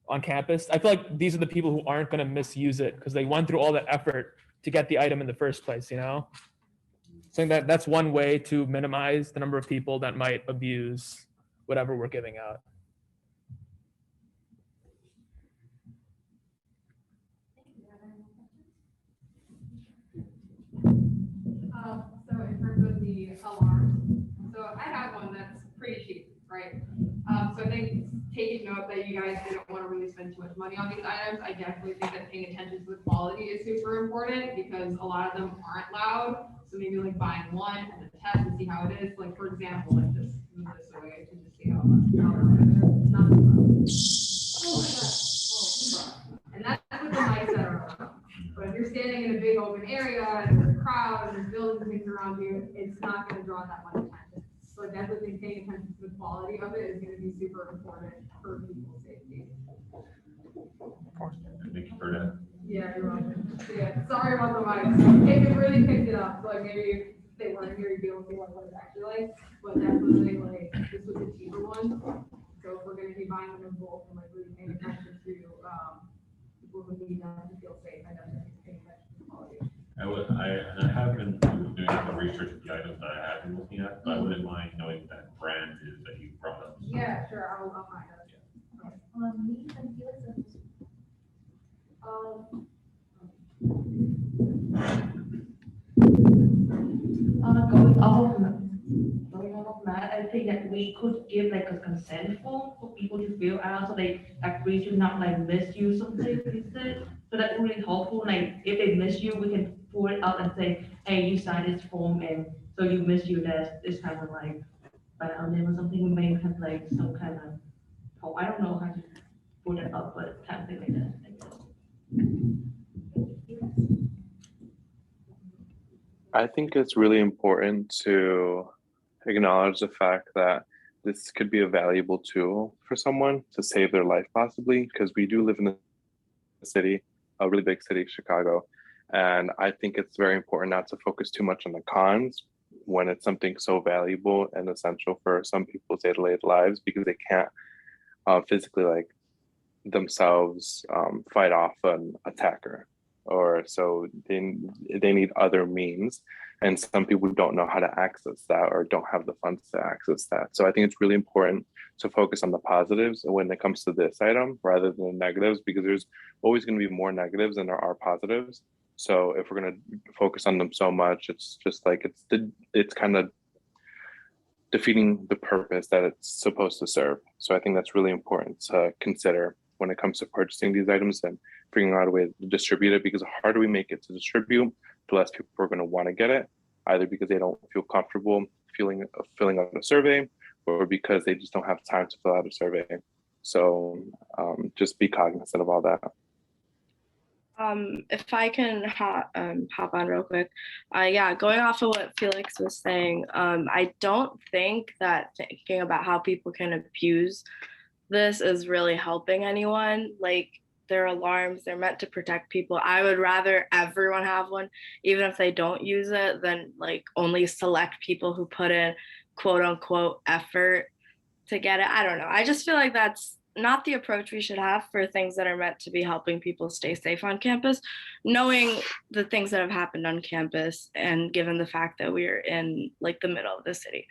on campus, I feel like these are the people who aren't going to misuse it because they went through all that effort to get the item in the first place, you know? So that's one way to minimize the number of people that might abuse whatever we're giving out. So in terms of the alarm, so I have one that's pretty cheap, right? So I think taking note that you guys didn't want to really spend too much money on these items, I definitely think that paying attention to the quality is super important because a lot of them aren't loud. So maybe like buying one and then test and see how it is. Like for example, like just move this away to just see how loud it is. It's not as loud. Oh my God. Oh, and that's with the mics that are around. But if you're standing in a big open area and there's a crowd and there's buildings and things around you, it's not going to draw that much attention. So I definitely think paying attention to the quality of it is going to be super important for people's safety. Thank you for that. Yeah, you're welcome. So yeah, sorry about the mics. David really picked it up, so like maybe if they weren't here, you'd be able to see what it's actually like. But definitely like this was a cheaper one. So if we're going to be buying them in bulk and like really paying attention to people who need them to feel safe, I definitely think paying attention to the quality. I have been doing some research with the items that I have been looking at, but I wouldn't mind knowing that brand is that you brought up. Yeah, sure. I'll find it. Me and Felix. Going off of that, I think that we could give like a consent form for people to fill out so they agree to not like misuse something instead. So that's really helpful. Like if they misuse, we can pull it up and say, hey, you signed this form and so you misuse that. It's kind of like on them or something. We may have like some kind of, oh, I don't know how to put it up, but kind of thing like that. I think it's really important to acknowledge the fact that this could be a valuable tool for someone to save their life possibly, because we do live in a city, a really big city, Chicago. And I think it's very important not to focus too much on the cons when it's something so valuable and essential for some people's day-to-day lives, because they can't physically like themselves fight off an attacker, or so they need other means, and some people don't know how to access that or don't have the funds to access that. So I think it's really important to focus on the positives when it comes to this item rather than the negatives, because there's always going to be more negatives than there are positives. So if we're going to focus on them so much, it's just like it's kind of defeating the purpose that it's supposed to serve. So I think that's really important to consider when it comes to purchasing these items and figuring out a way to distribute it, because the harder we make it to distribute, the less people are going to want to get it, either because they don't feel comfortable filling out a survey or because they just don't have time to fill out a survey. So just be cognizant of all that. If I can hop on real quick, yeah, going off of what Felix was saying, I don't think that thinking about how people can abuse this is really helping anyone. Like, they're alarms, they're meant to protect people. I would rather everyone have one, even if they don't use it, than like only select people who put in quote unquote effort to get it. I don't know. I just feel like that's not the approach we should have for things that are meant to be helping people stay safe on campus, knowing the things that have happened on campus and given the fact that we're in like the middle of the city.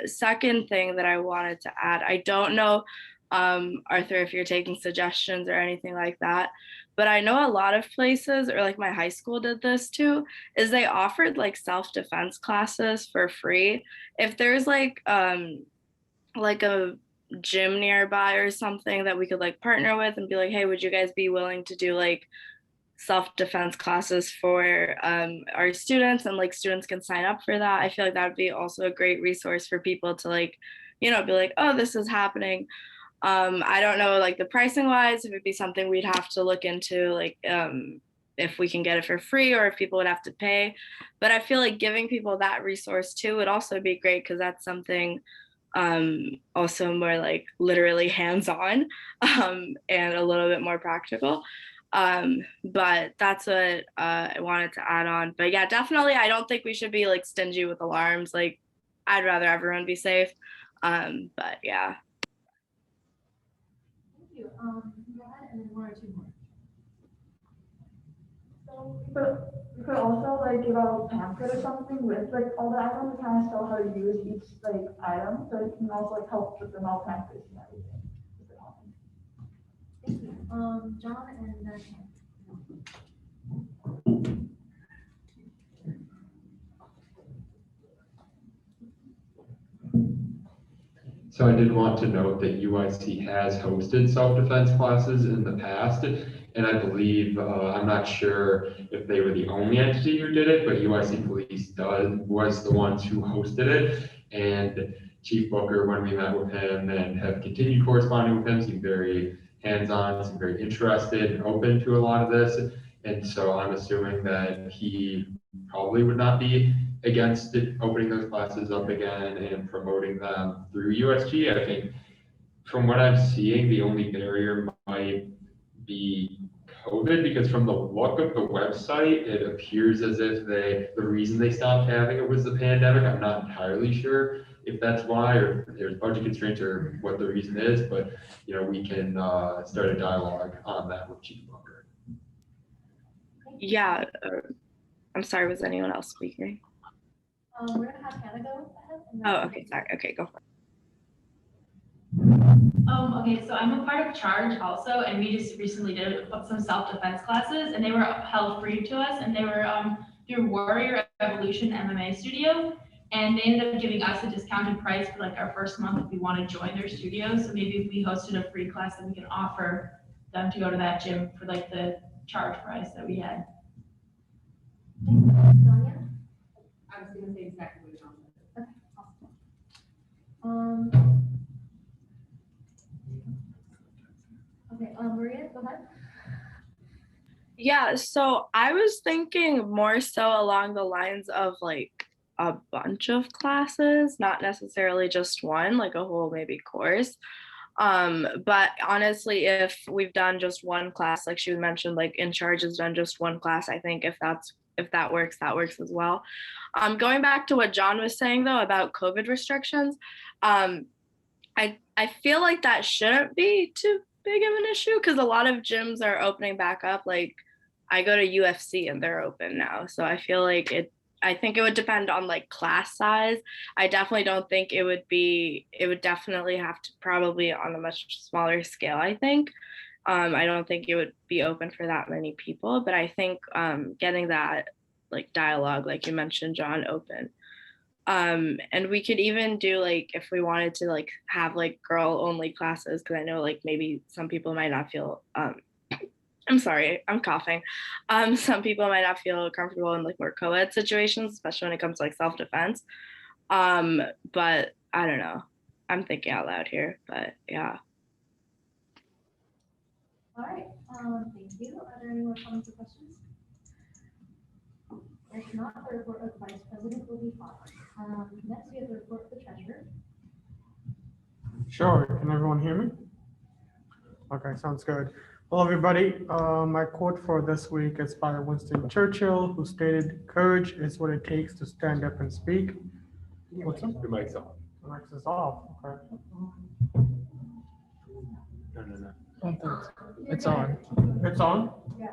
Second thing that I wanted to add, I don't know, Arthur, if you're taking suggestions or anything like that, but I know a lot of places, or like my high school did this too, is they offered like self-defense classes for free. If there's like a gym nearby or something that we could like partner with and be like, hey, would you guys be willing to do like self-defense classes for our students, and like students can sign up for that. I feel like that would be also a great resource for people to like, be like, oh, this is happening. I don't know, like the pricing wise, if it'd be something we'd have to look into, like if we can get it for free or if people would have to pay. But I feel like giving people that resource too would also be great, because that's something also more like literally hands-on and a little bit more practical. But that's what I wanted to add on. But yeah, definitely, I don't think we should be like stingy with alarms. Like, I'd rather everyone be safe. But yeah. Thank you. Go ahead, and then one or two more. So we could also like give out a pamphlet or something with like all the items to kind of show how to use each like item, so it can also like help with the all pamphlets and everything. Thank you. John and then. So I did want to note that UIC has hosted self-defense classes in the past, and I believe, I'm not sure if they were the only entity who did it, but UIC Police was the ones who hosted it. And Chief Booker, when we met with him and have continued corresponding with him, seemed very hands-on, seemed very interested and open to a lot of this. And so I'm assuming that he probably would not be against it, opening those classes up again and promoting them through USG. I think from what I'm seeing, the only barrier might be COVID, because from the look of the website, it appears as if the reason they stopped having it was the pandemic. I'm not entirely sure if that's why, or if there's budget constraints, or what the reason is, but we can start a dialogue on that with Chief Booker. Yeah. I'm sorry, was anyone else speaking? We're gonna have Hannah go ahead. Oh, okay, sorry. Okay, go for it. Okay, so I'm a part of Charge also, and we just recently did some self-defense classes, and they were held free to us, and they were through Warrior Evolution MMA Studio, and they ended up giving us a discounted price for like our first month if we want to join their studio. So maybe if we hosted a free class, then we can offer them to go to that gym for like the charge price that we had. Sonia? I was gonna say exactly what John said. Okay, awesome. Okay, Maria, go ahead. Yeah, so I was thinking more so along the lines of like a bunch of classes, not necessarily just one, like a whole maybe course. But honestly, if we've done just one class, like she mentioned, like In Charge has done just one class, I think if that works as well. Going back to what John was saying though about COVID restrictions, I feel like that shouldn't be too big of an issue, because a lot of gyms are opening back up. Like I go to UFC and they're open now, so I feel like I think it would depend on like class size. I definitely don't think it would definitely have to probably on a much smaller scale, I think. I don't think it would be open for that many people, but I think getting that like dialogue, like you mentioned, John, open. And we could even do like, if we wanted to like have like girl only classes, because I know like maybe some people might not feel I'm sorry, I'm coughing. Some people might not feel comfortable in like more co-ed situations, especially when it comes to like self-defense. But I don't know. I'm thinking out loud here, but yeah. All right, thank you. Are there any more comments or questions? If not, the report of the Vice President will be followed. Next, we have the report of the Treasurer. Sure, can everyone hear me? Okay, sounds good. Hello, everybody. My quote for this week is by Winston Churchill, who stated, "Courage is what it takes to stand up and speak." What's up? Your mic's on. The mic is off. Okay. No. It's on. It's on? Yeah.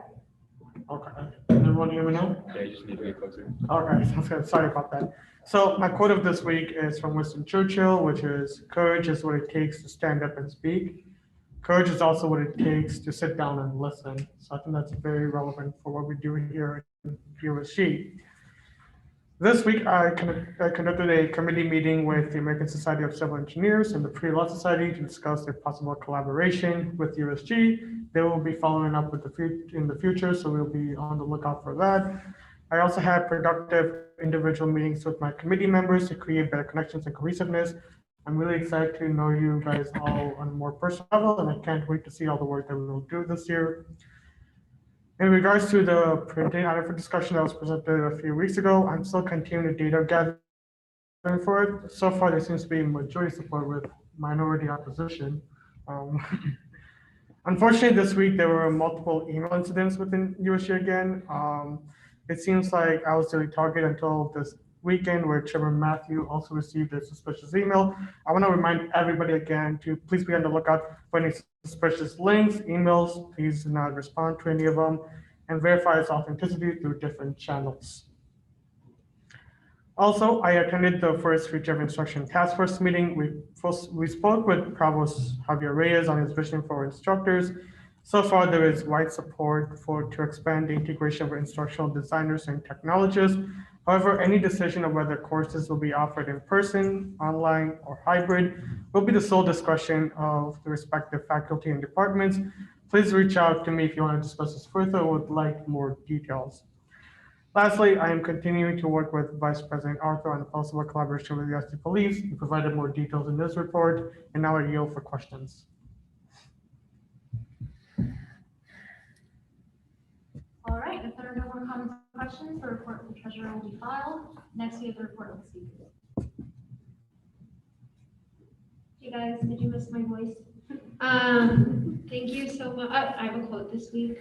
Okay. Can everyone hear me now? Yeah, you just need to get closer. Okay, sounds good. Sorry about that. So my quote of this week is from Winston Churchill, which is, "Courage is what it takes to stand up and speak. Courage is also what it takes to sit down and listen." So I think that's very relevant for what we do here in USG. This week, I conducted a committee meeting with the American Society of Civil Engineers and the Pre-Law Society to discuss a possible collaboration with USG. They will be following up with in the future, so we'll be on the lookout for that. I also had productive individual meetings with my committee members to create better connections and cohesiveness. I'm really excited to know you guys all on a more personal level, and I can't wait to see all the work that we will do this year. In regards to the printing item for discussion that was presented a few weeks ago, I'm still continuing the data gathering for it. So far, there seems to be majority support with minority opposition. Unfortunately, this week there were multiple email incidents within USG again. It seems like I was the target until this weekend where Chairman Matthew also received a suspicious email. I want to remind everybody again to please be on the lookout for any suspicious links, emails. Please do not respond to any of them and verify its authenticity through different channels. Also, I attended the first Future of Instruction Task Force meeting. We spoke with Provost Javier Reyes on his vision for instructors. So far, there is wide support to expand the integration of instructional designers and technologists. However, any decision of whether courses will be offered in person, online, or hybrid will be the sole discretion of the respective faculty and departments. Please reach out to me if you want to discuss this further or would like more details. Lastly, I am continuing to work with Vice President Arthur on a possible collaboration with the USD Police. He provided more details in this report, and now I yield for questions. All right, if there are no more comments or questions, the report of the treasurer will be filed. Next, we have the report of the speakers. Hey guys, did you miss my voice? Thank you so much. I have a quote this week.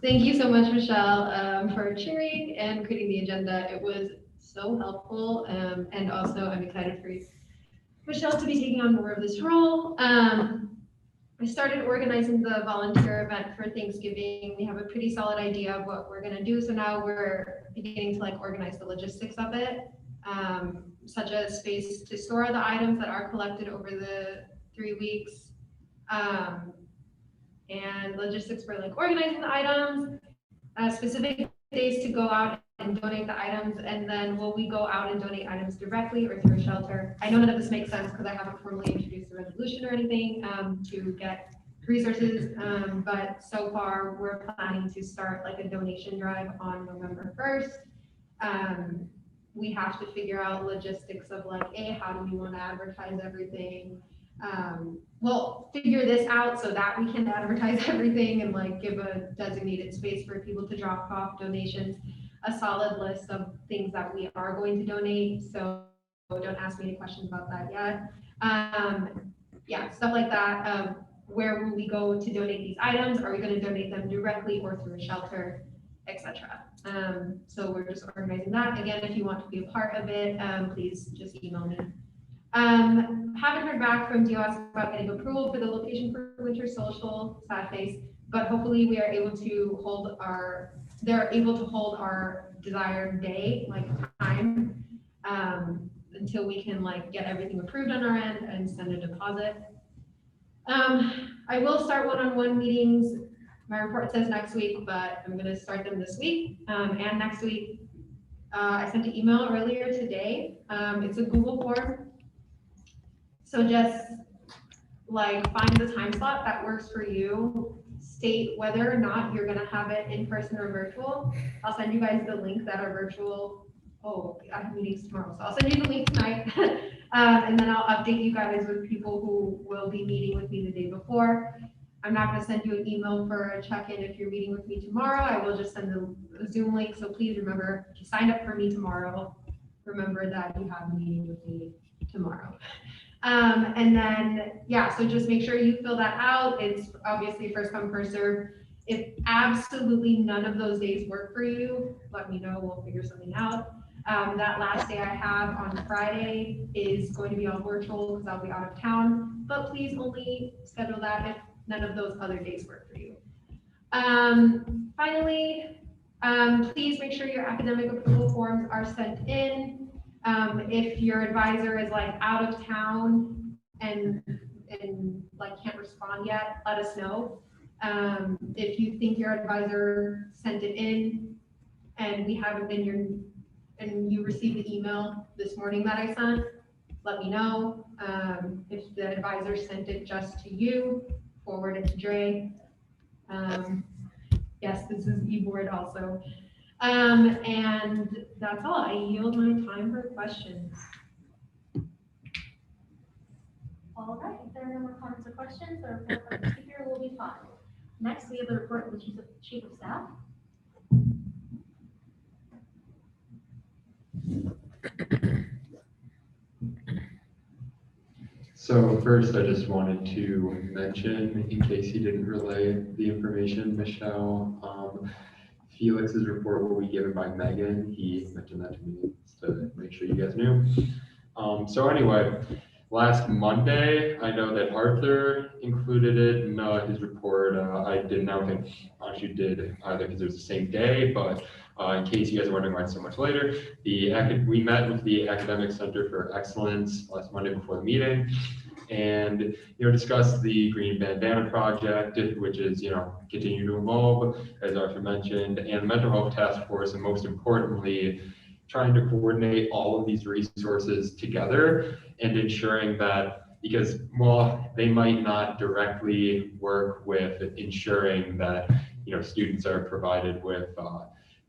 Thank you so much, Michelle, for cheering and creating the agenda. It was so helpful, and also I'm excited for Michelle to be taking on more of this role. I started organizing the volunteer event for Thanksgiving. We have a pretty solid idea of what we're going to do, so now we're beginning to organize the logistics of it, such as space to store the items that are collected over the 3 weeks. And logistics for organizing the items, specific days to go out and donate the items, and then will we go out and donate items directly or through a shelter? I know none of this makes sense because I haven't formally introduced the resolution or anything to get resources, but so far we're planning to start a donation drive on November 1st. We have to figure out logistics of how do we want to advertise everything? We'll figure this out so that we can advertise everything and give a designated space for people to drop off donations, a solid list of things that we are going to donate. So don't ask me any questions about that yet. Yeah, stuff like that. Where will we go to donate these items? Are we going to donate them directly or through a shelter, etc.? So we're just organizing that. Again, if you want to be a part of it, please just email me. Haven't heard back from DOS about getting approval for the location for Winter Social, sad face, but hopefully we are able to hold they're able to hold our desired day, time, until we can get everything approved on our end and send a deposit. I will start one-on-one meetings. My report says next week, but I'm gonna start them this week, and next week. I sent an email earlier today. It's a Google form. So just find the time slot that works for you, state whether or not you're gonna have it in person or virtual. I'll send you guys the link that are virtual. Oh, I have meetings tomorrow, so I'll send you the link tonight. And then I'll update you guys with people who will be meeting with me the day before. I'm not gonna send you an email for a check-in if you're meeting with me tomorrow. I will just send the Zoom link, so please remember, if you signed up for me tomorrow, remember that you have a meeting with me tomorrow. And then, yeah, so just make sure you fill that out. It's obviously first come, first serve. If absolutely none of those days work for you, let me know, we'll figure something out. That last day I have on Friday is going to be all virtual because I'll be out of town, but please only schedule that if none of those other days work for you. Finally, please make sure your academic approval forms are sent in. If your advisor is out of town and can't respond yet, let us know. If you think your advisor sent it in, and we haven't been your, and you received the email this morning that I sent, let me know. If the advisor sent it just to you, forward it to Dre. Yes, this is e-board also. And that's all. I yield my time for questions. All right, if there are no more comments or questions, the report of the speaker will be fine. Next, we have the report of the Chief of Staff. So first, I just wanted to mention, in case he didn't relay the information, Michelle, Felix's report will be given by Megan. He mentioned that to me to make sure you guys knew. So anyway, last Monday, I know that Arthur included it in his report. I didn't know if Anshu did either because it was the same day, but in case you guys are wondering why it's so much later, we met with the Academic Center for Excellence last Monday before the meeting, and discussed the Green Bandana Project, which is continuing to evolve, as Arthur mentioned, and the Mental Health Task Force, and most importantly, trying to coordinate all of these resources together and ensuring that, because while they might not directly work with ensuring that students are provided with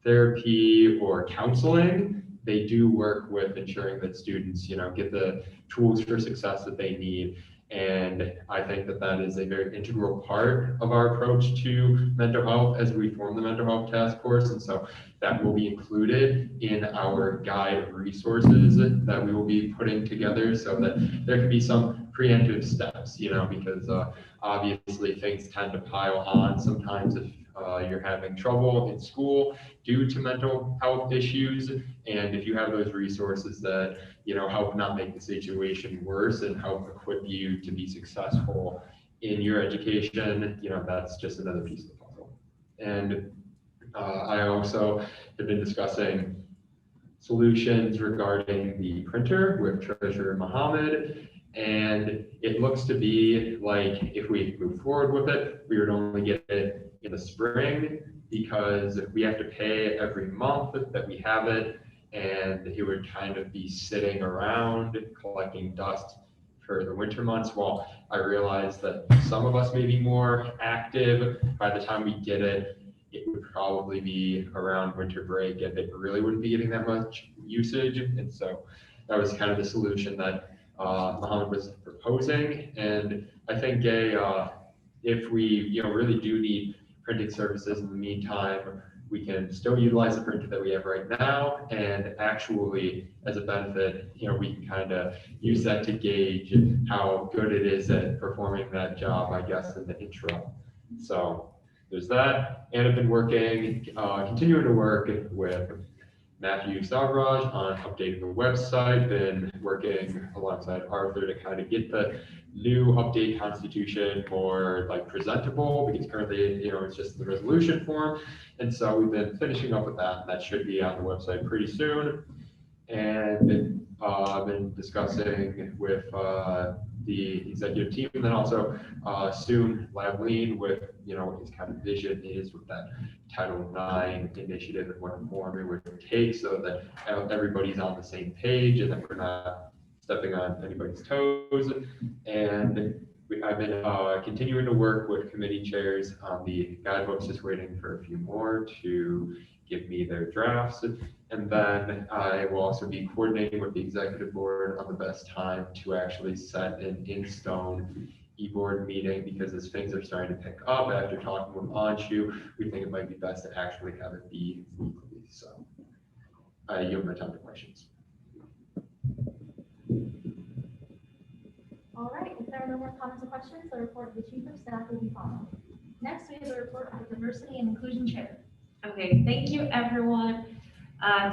therapy or counseling, they do work with ensuring that students get the tools for success that they need. And I think that that is a very integral part of our approach to mental health as we form the Mental Health Task Force. And so that will be included in our guide of resources that we will be putting together so that there can be some preemptive steps, because obviously things tend to pile on sometimes if you're having trouble in school due to mental health issues. And if you have those resources that, help not make the situation worse and help equip you to be successful in your education, that's just another piece of the puzzle. And I also have been discussing solutions regarding the printer with Treasurer Mohammed. And it looks to be like if we move forward with it, we would only get it in the spring because we have to pay every month that we have it, and it would kind of be sitting around collecting dust for the winter months. While I realize that some of us may be more active, by the time we get it, it would probably be around winter break and it really wouldn't be getting that much usage. And so that was kind of the solution that Mohammed was proposing. And I think if we really do need printing services in the meantime, we can still utilize the printer that we have right now, and actually as a benefit, we can kind of use that to gauge how good it is at performing that job, I guess, in the intro. So there's that, and I've been working, continuing to work with Matthew Savraj on updating the website, been working alongside Arthur to kind of get the new update constitution more like presentable, because currently, it's just the resolution form. And so we've been finishing up with that, and that should be on the website pretty soon. And I've been discussing with the executive team, and then also soon Lavleen with what his kind of vision is with that Title IX initiative and what form it would take, so that everybody's on the same page and that we're not stepping on anybody's toes. And I've been continuing to work with committee chairs on the guidebooks, just waiting for a few more to give me their drafts. And then I will also be coordinating with the executive board on the best time to actually set an in-stone e-board meeting, because as things are starting to pick up after talking with Anshu, we think it might be best to actually have it be weekly. So I yield my time to questions. All right, if there are no more comments or questions, the report of the Chief of Staff will be followed. Next, we have the report of the Diversity and Inclusion Chair. Okay, thank you everyone.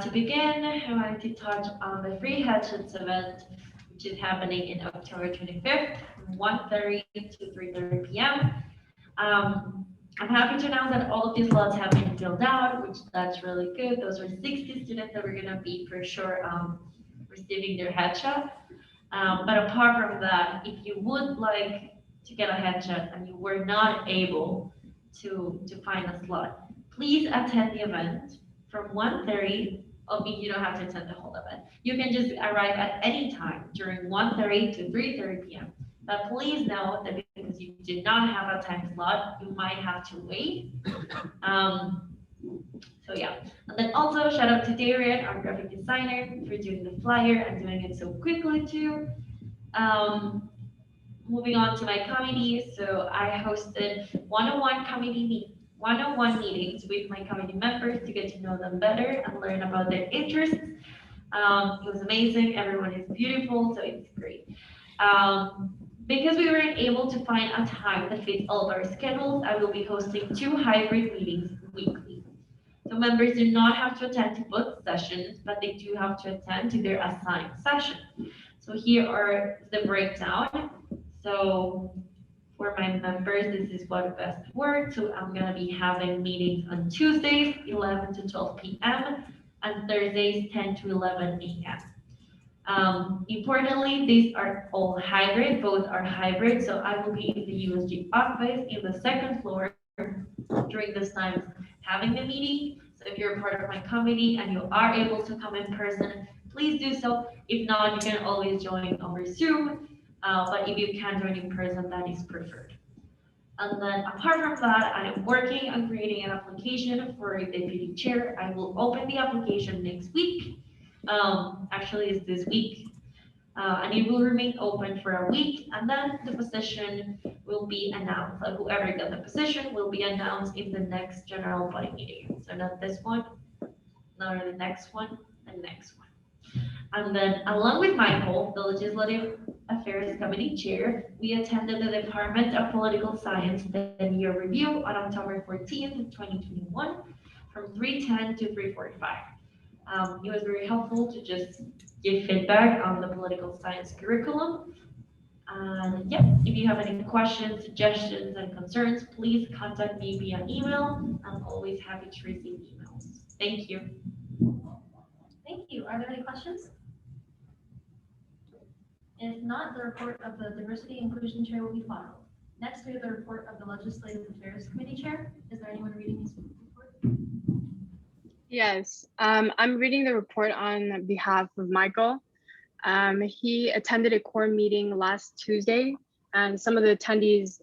To begin, I wanted to touch on the free headshots event, which is happening in October 25th from 1:30 to 3:30 p.m. I'm happy to announce that all of these slots have been filled out, which that's really good. Those are 60 students that we're gonna be for sure receiving their headshot. But apart from that, if you would like to get a headshot and you were not able to find a slot, please attend the event. from 1:30. You don't have to attend the whole event. You can just arrive at any time during 1:30 to 3:30 p.m. But please know that because you did not have a time slot, you might have to wait. So yeah, and then also shout out to Darian, our graphic designer, for doing the flyer and doing it so quickly too. Moving on to my committee, so I hosted one-on-one meetings with my committee members to get to know them better and learn about their interests. It was amazing. Everyone is beautiful, so it's great. Because we weren't able to find a time that fits all of our schedules, I will be hosting 2 hybrid meetings weekly. So members do not have to attend to both sessions, but they do have to attend to their assigned session. So here are the breakdown. So for my members, this is what best works. So I'm gonna be having meetings on Tuesdays, 11 to 12 p.m. and Thursdays, 10 to 11 a.m. Importantly, these are all hybrid, both are hybrid. So I will be in the USG office in the 2nd floor during this time having the meeting. So if you're a part of my committee and you are able to come in person, please do so. If not, you can always join over Zoom. But if you can join in person, that is preferred. And then apart from that, I am working on creating an application for a deputy chair. I will open the application next week. Actually, it's this week. And it will remain open for a week, and then the position will be announced. So whoever got the position will be announced in the next general body meeting. So not this one, not the next one, the next one. And then along with Michael, the Legislative Affairs Committee Chair, we attended the Department of Political Science 10-year review on October 14th, 2021 from 3:10 to 3:45. It was very helpful to just give feedback on the political science curriculum. And yeah, if you have any questions, suggestions, and concerns, please contact me via email. I'm always happy to receive emails. Thank you. Thank you. Are there any questions? If not, the report of the Diversity Inclusion Chair will be filed. Next, we have the report of the Legislative Affairs Committee Chair. Is there anyone reading this report? Yes, I'm reading the report on behalf of Michael. He attended a core meeting last Tuesday, and some of the attendees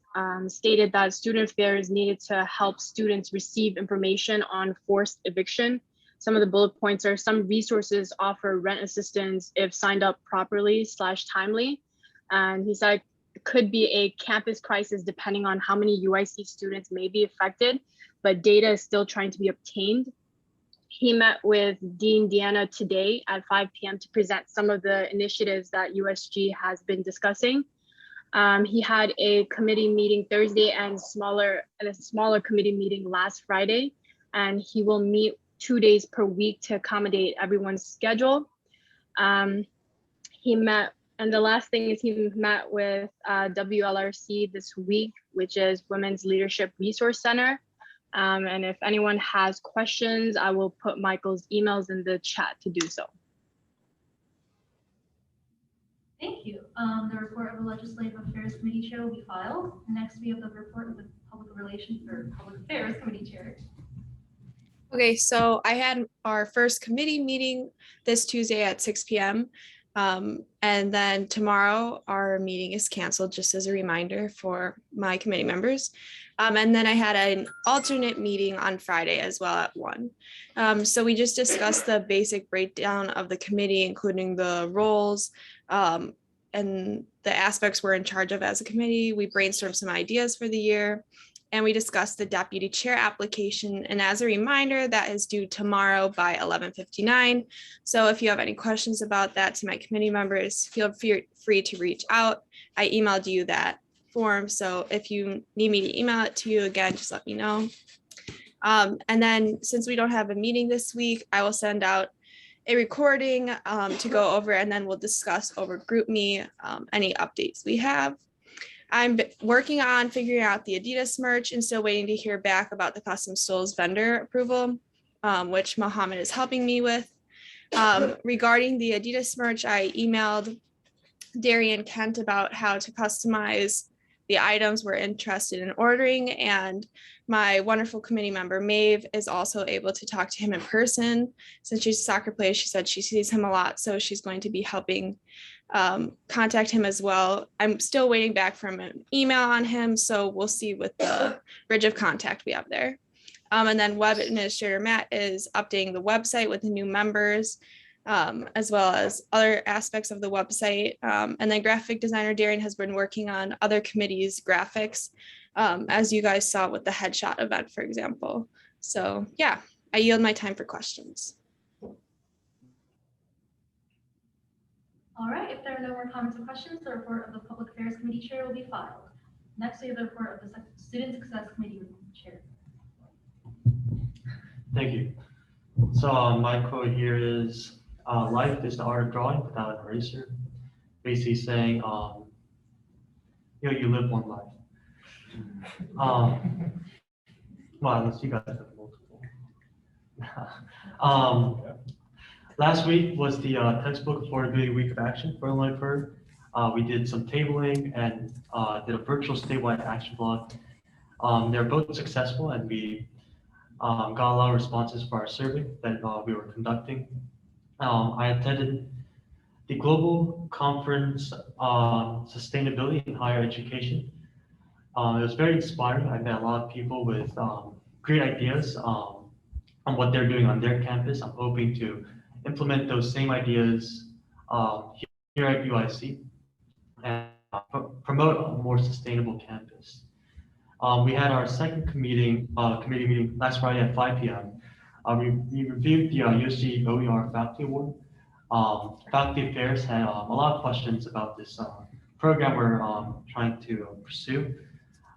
stated that student affairs needed to help students receive information on forced eviction. Some of the bullet points are some resources offer rent assistance if signed up properly / timely. And he said it could be a campus crisis depending on how many UIC students may be affected, but data is still trying to be obtained. He met with Dean Deanna today at 5 p.m. to present some of the initiatives that USG has been discussing. He had a committee meeting Thursday and a smaller committee meeting last Friday, and he will meet 2 days per week to accommodate everyone's schedule. He met, and the last thing is he met with WLRC this week, which is Women's Leadership Resource Center. And if anyone has questions, I will put Michael's emails in the chat to do so. Thank you. The report of the Legislative Affairs Committee Chair will be filed. Next, we have the report of the Public Affairs Committee Chair. Okay, so I had our first committee meeting this Tuesday at 6 p.m. And then tomorrow our meeting is canceled, just as a reminder for my committee members. And then I had an alternate meeting on Friday as well at 1. So we just discussed the basic breakdown of the committee, including the roles and the aspects we're in charge of as a committee. We brainstormed some ideas for the year, and we discussed the deputy chair application. And as a reminder, that is due tomorrow by 11:59. So if you have any questions about that to my committee members, feel free to reach out. I emailed you that form, so if you need me to email it to you again, just let me know. And then since we don't have a meeting this week, I will send out a recording to go over, and then we'll discuss over GroupMe any updates we have. I'm working on figuring out the Adidas merch and still waiting to hear back about the custom stoles vendor approval, which Mohammed is helping me with. Regarding the Adidas merch, I emailed Darian Kent about how to customize the items we're interested in ordering. And my wonderful committee member, Maeve, is also able to talk to him in person. Since she's a soccer player, she said she sees him a lot, so she's going to be helping contact him as well. I'm still waiting back from an email on him, so we'll see with the bridge of contact we have there. And then web administrator Matt is updating the website with the new members, as well as other aspects of the website. And then graphic designer Darian has been working on other committees' graphics, as you guys saw with the headshot event, for example. So yeah, I yield my time for questions. All right, if there are no more comments or questions, the report of the Public Affairs Committee Chair will be filed. Next, we have the report of the Student Success Committee Chair. Thank you. So my quote here is, life is the art of drawing without an eraser. Basically saying, you live one life. Well, unless you guys have multiple. Last week was the textbook affordability week of action for Illinois PERD. We did some tabling and did a virtual statewide action blog. They're both successful, and we got a lot of responses for our survey that we were conducting. I attended the Global Conference on Sustainability in Higher Education. It was very inspiring. I met a lot of people with great ideas on what they're doing on their campus. I'm hoping to implement those same ideas here at UIC and promote a more sustainable campus. We had our second committee meeting last Friday at 5 p.m. We reviewed the USG OER Faculty Award. Faculty Affairs had a lot of questions about this program we're trying to pursue,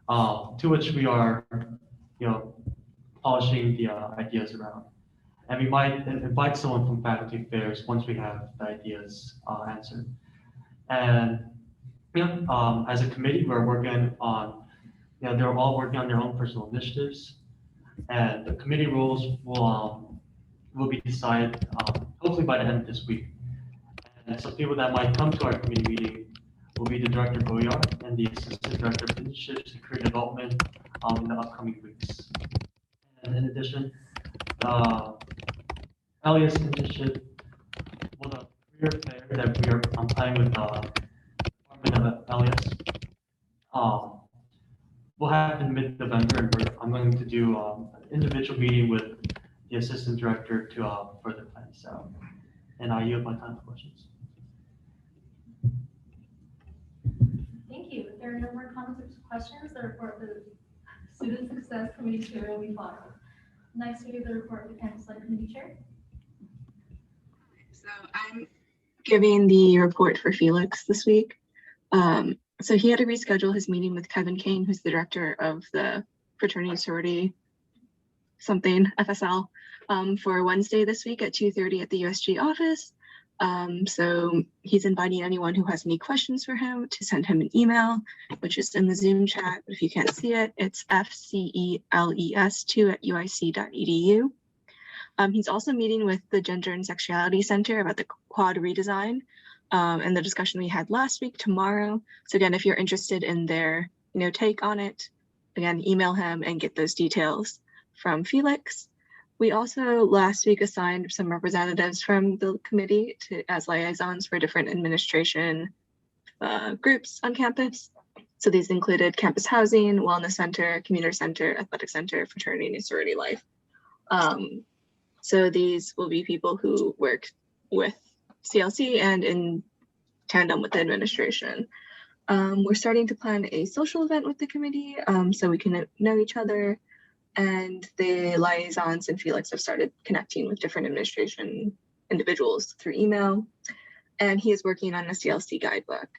to which we are, polishing the ideas around. And we might invite someone from Faculty Affairs once we have the ideas answered. And as a committee, we're working on, they're all working on their own personal initiatives, and the committee roles will be decided hopefully by the end of this week. And some people that might come to our committee meeting will be the director of OER and the assistant director of internships and career development in the upcoming weeks. And in addition, Elias internship, well, the career fair that I'm planning with the Department of Elias will happen mid-November, and I'm going to do an individual meeting with the assistant director to further plan this out. And I yield my time for questions. Thank you. If there are no more comments or questions, the report of the Student Success Committee Chair will be filed. Next, we have the report of the Campus Life Committee Chair. So I'm giving the report for Felix this week. So he had to reschedule his meeting with Kevin Kane, who's the director of the fraternity sorority something FSL, for Wednesday this week at 2:30 at the USG office. So he's inviting anyone who has any questions for him to send him an email, which is in the Zoom chat. If you can't see it, it's fceles2@uic.edu. He's also meeting with the Gender and Sexuality Center about the quad redesign and the discussion we had last week tomorrow. So again, if you're interested in their take on it, again, email him and get those details from Felix. We also last week assigned some representatives from the committee as liaisons for different administration groups on campus. So these included campus housing, wellness center, community center, athletic center, fraternity and sorority life. So these will be people who work with CLC and in tandem with the administration. We're starting to plan a social event with the committee so we can know each other, and the liaisons and Felix have started connecting with different administration individuals through email, and he is working on a CLC guidebook.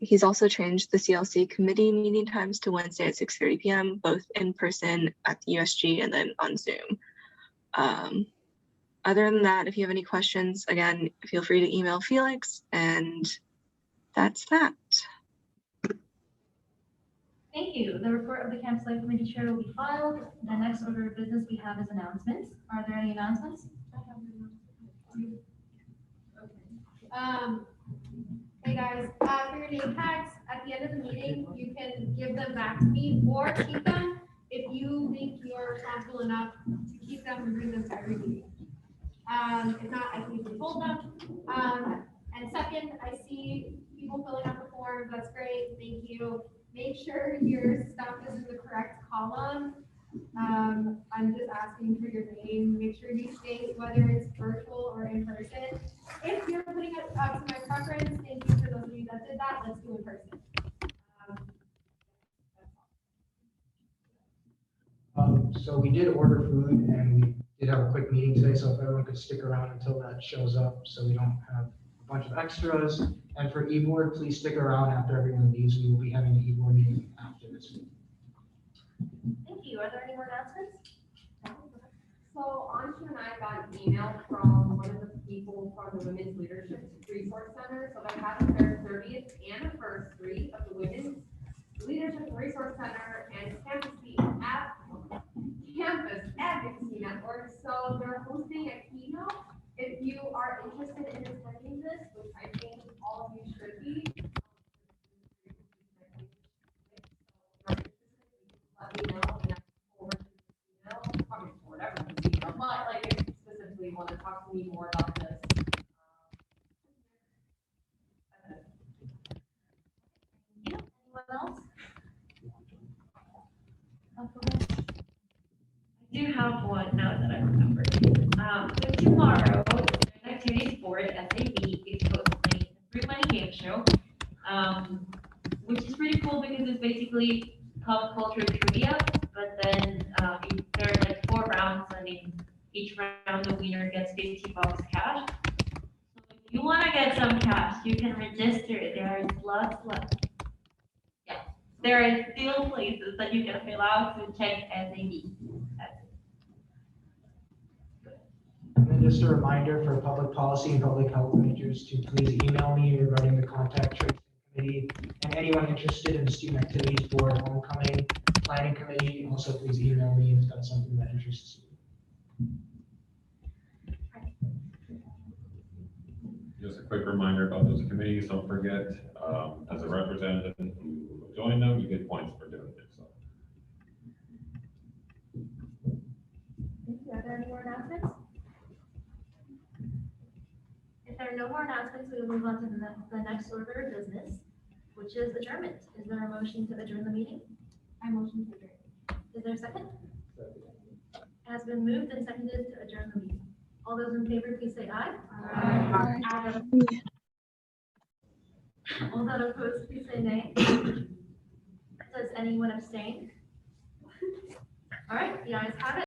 He's also changed the CLC committee meeting times to Wednesday at 6:30 p.m., both in person at the USG and then on Zoom. Other than that, if you have any questions, again, feel free to email Felix, and that's that. Thank you. The report of the Campus Life Committee Chair will be filed. The next order of business we have is announcements. Are there any announcements? Hey guys, for your name tags, at the end of the meeting, you can give them back to me or keep them if you think you're responsible enough to keep them and bring them to every meeting. If not, I can easily fold them. And second, I see people filling out the forms. That's great. Thank you. Make sure your stuff is in the correct column. I'm just asking for your name. Make sure you state whether it's virtual or in person. If you're putting it up to my preference, thank you for those of you that did that. Let's do in person. So we did order food and we did have a quick meeting today, so if everyone could stick around until that shows up, so we don't have a bunch of extras. And for e-board, please stick around after everyone leaves. We will be having an e-board meeting after this meeting. Thank you. Are there any more announcements? So Anshu and I got an email from one of the people from the Women's Leadership Resource Center. So they're having their 30th anniversary of the Women's Leadership Resource Center and Campus Advocacy Network. So they're hosting a keynote. If you are interested in attending this, which I think all of you should be, let me know and I can forward the email, probably whatever the email, but like if you specifically want to talk to me more about this. Anyone else? I do have one now that I remember. So tomorrow, the activities board, SAB, is hosting a free money game show, which is pretty cool because it's basically pop culture trivia, but then there are like 4 rounds, and in each round the winner gets $50 cash. So if you want to get some cash, you can register. There are slots left. Yeah, there are still places that you can fill out to check SAB. And then just a reminder for public policy and public health majors to please email me regarding the contact tracing committee and anyone interested in the student activities board, homecoming, planning committee. Also, please email me if that's something that interests you. Just a quick reminder about those committees, don't forget, as a representative who join them, you get points for doing it, so. Thank you. Are there any more announcements? If there are no more announcements, we will move on to the next order of business, which is adjournment. Is there a motion to adjourn the meeting? I motion to adjourn. Is there a second? It has been moved and seconded to adjourn the meeting. All those in favor, please say aye. Aye. All that opposed, please say nay. Does anyone abstain? All right, the ayes have it.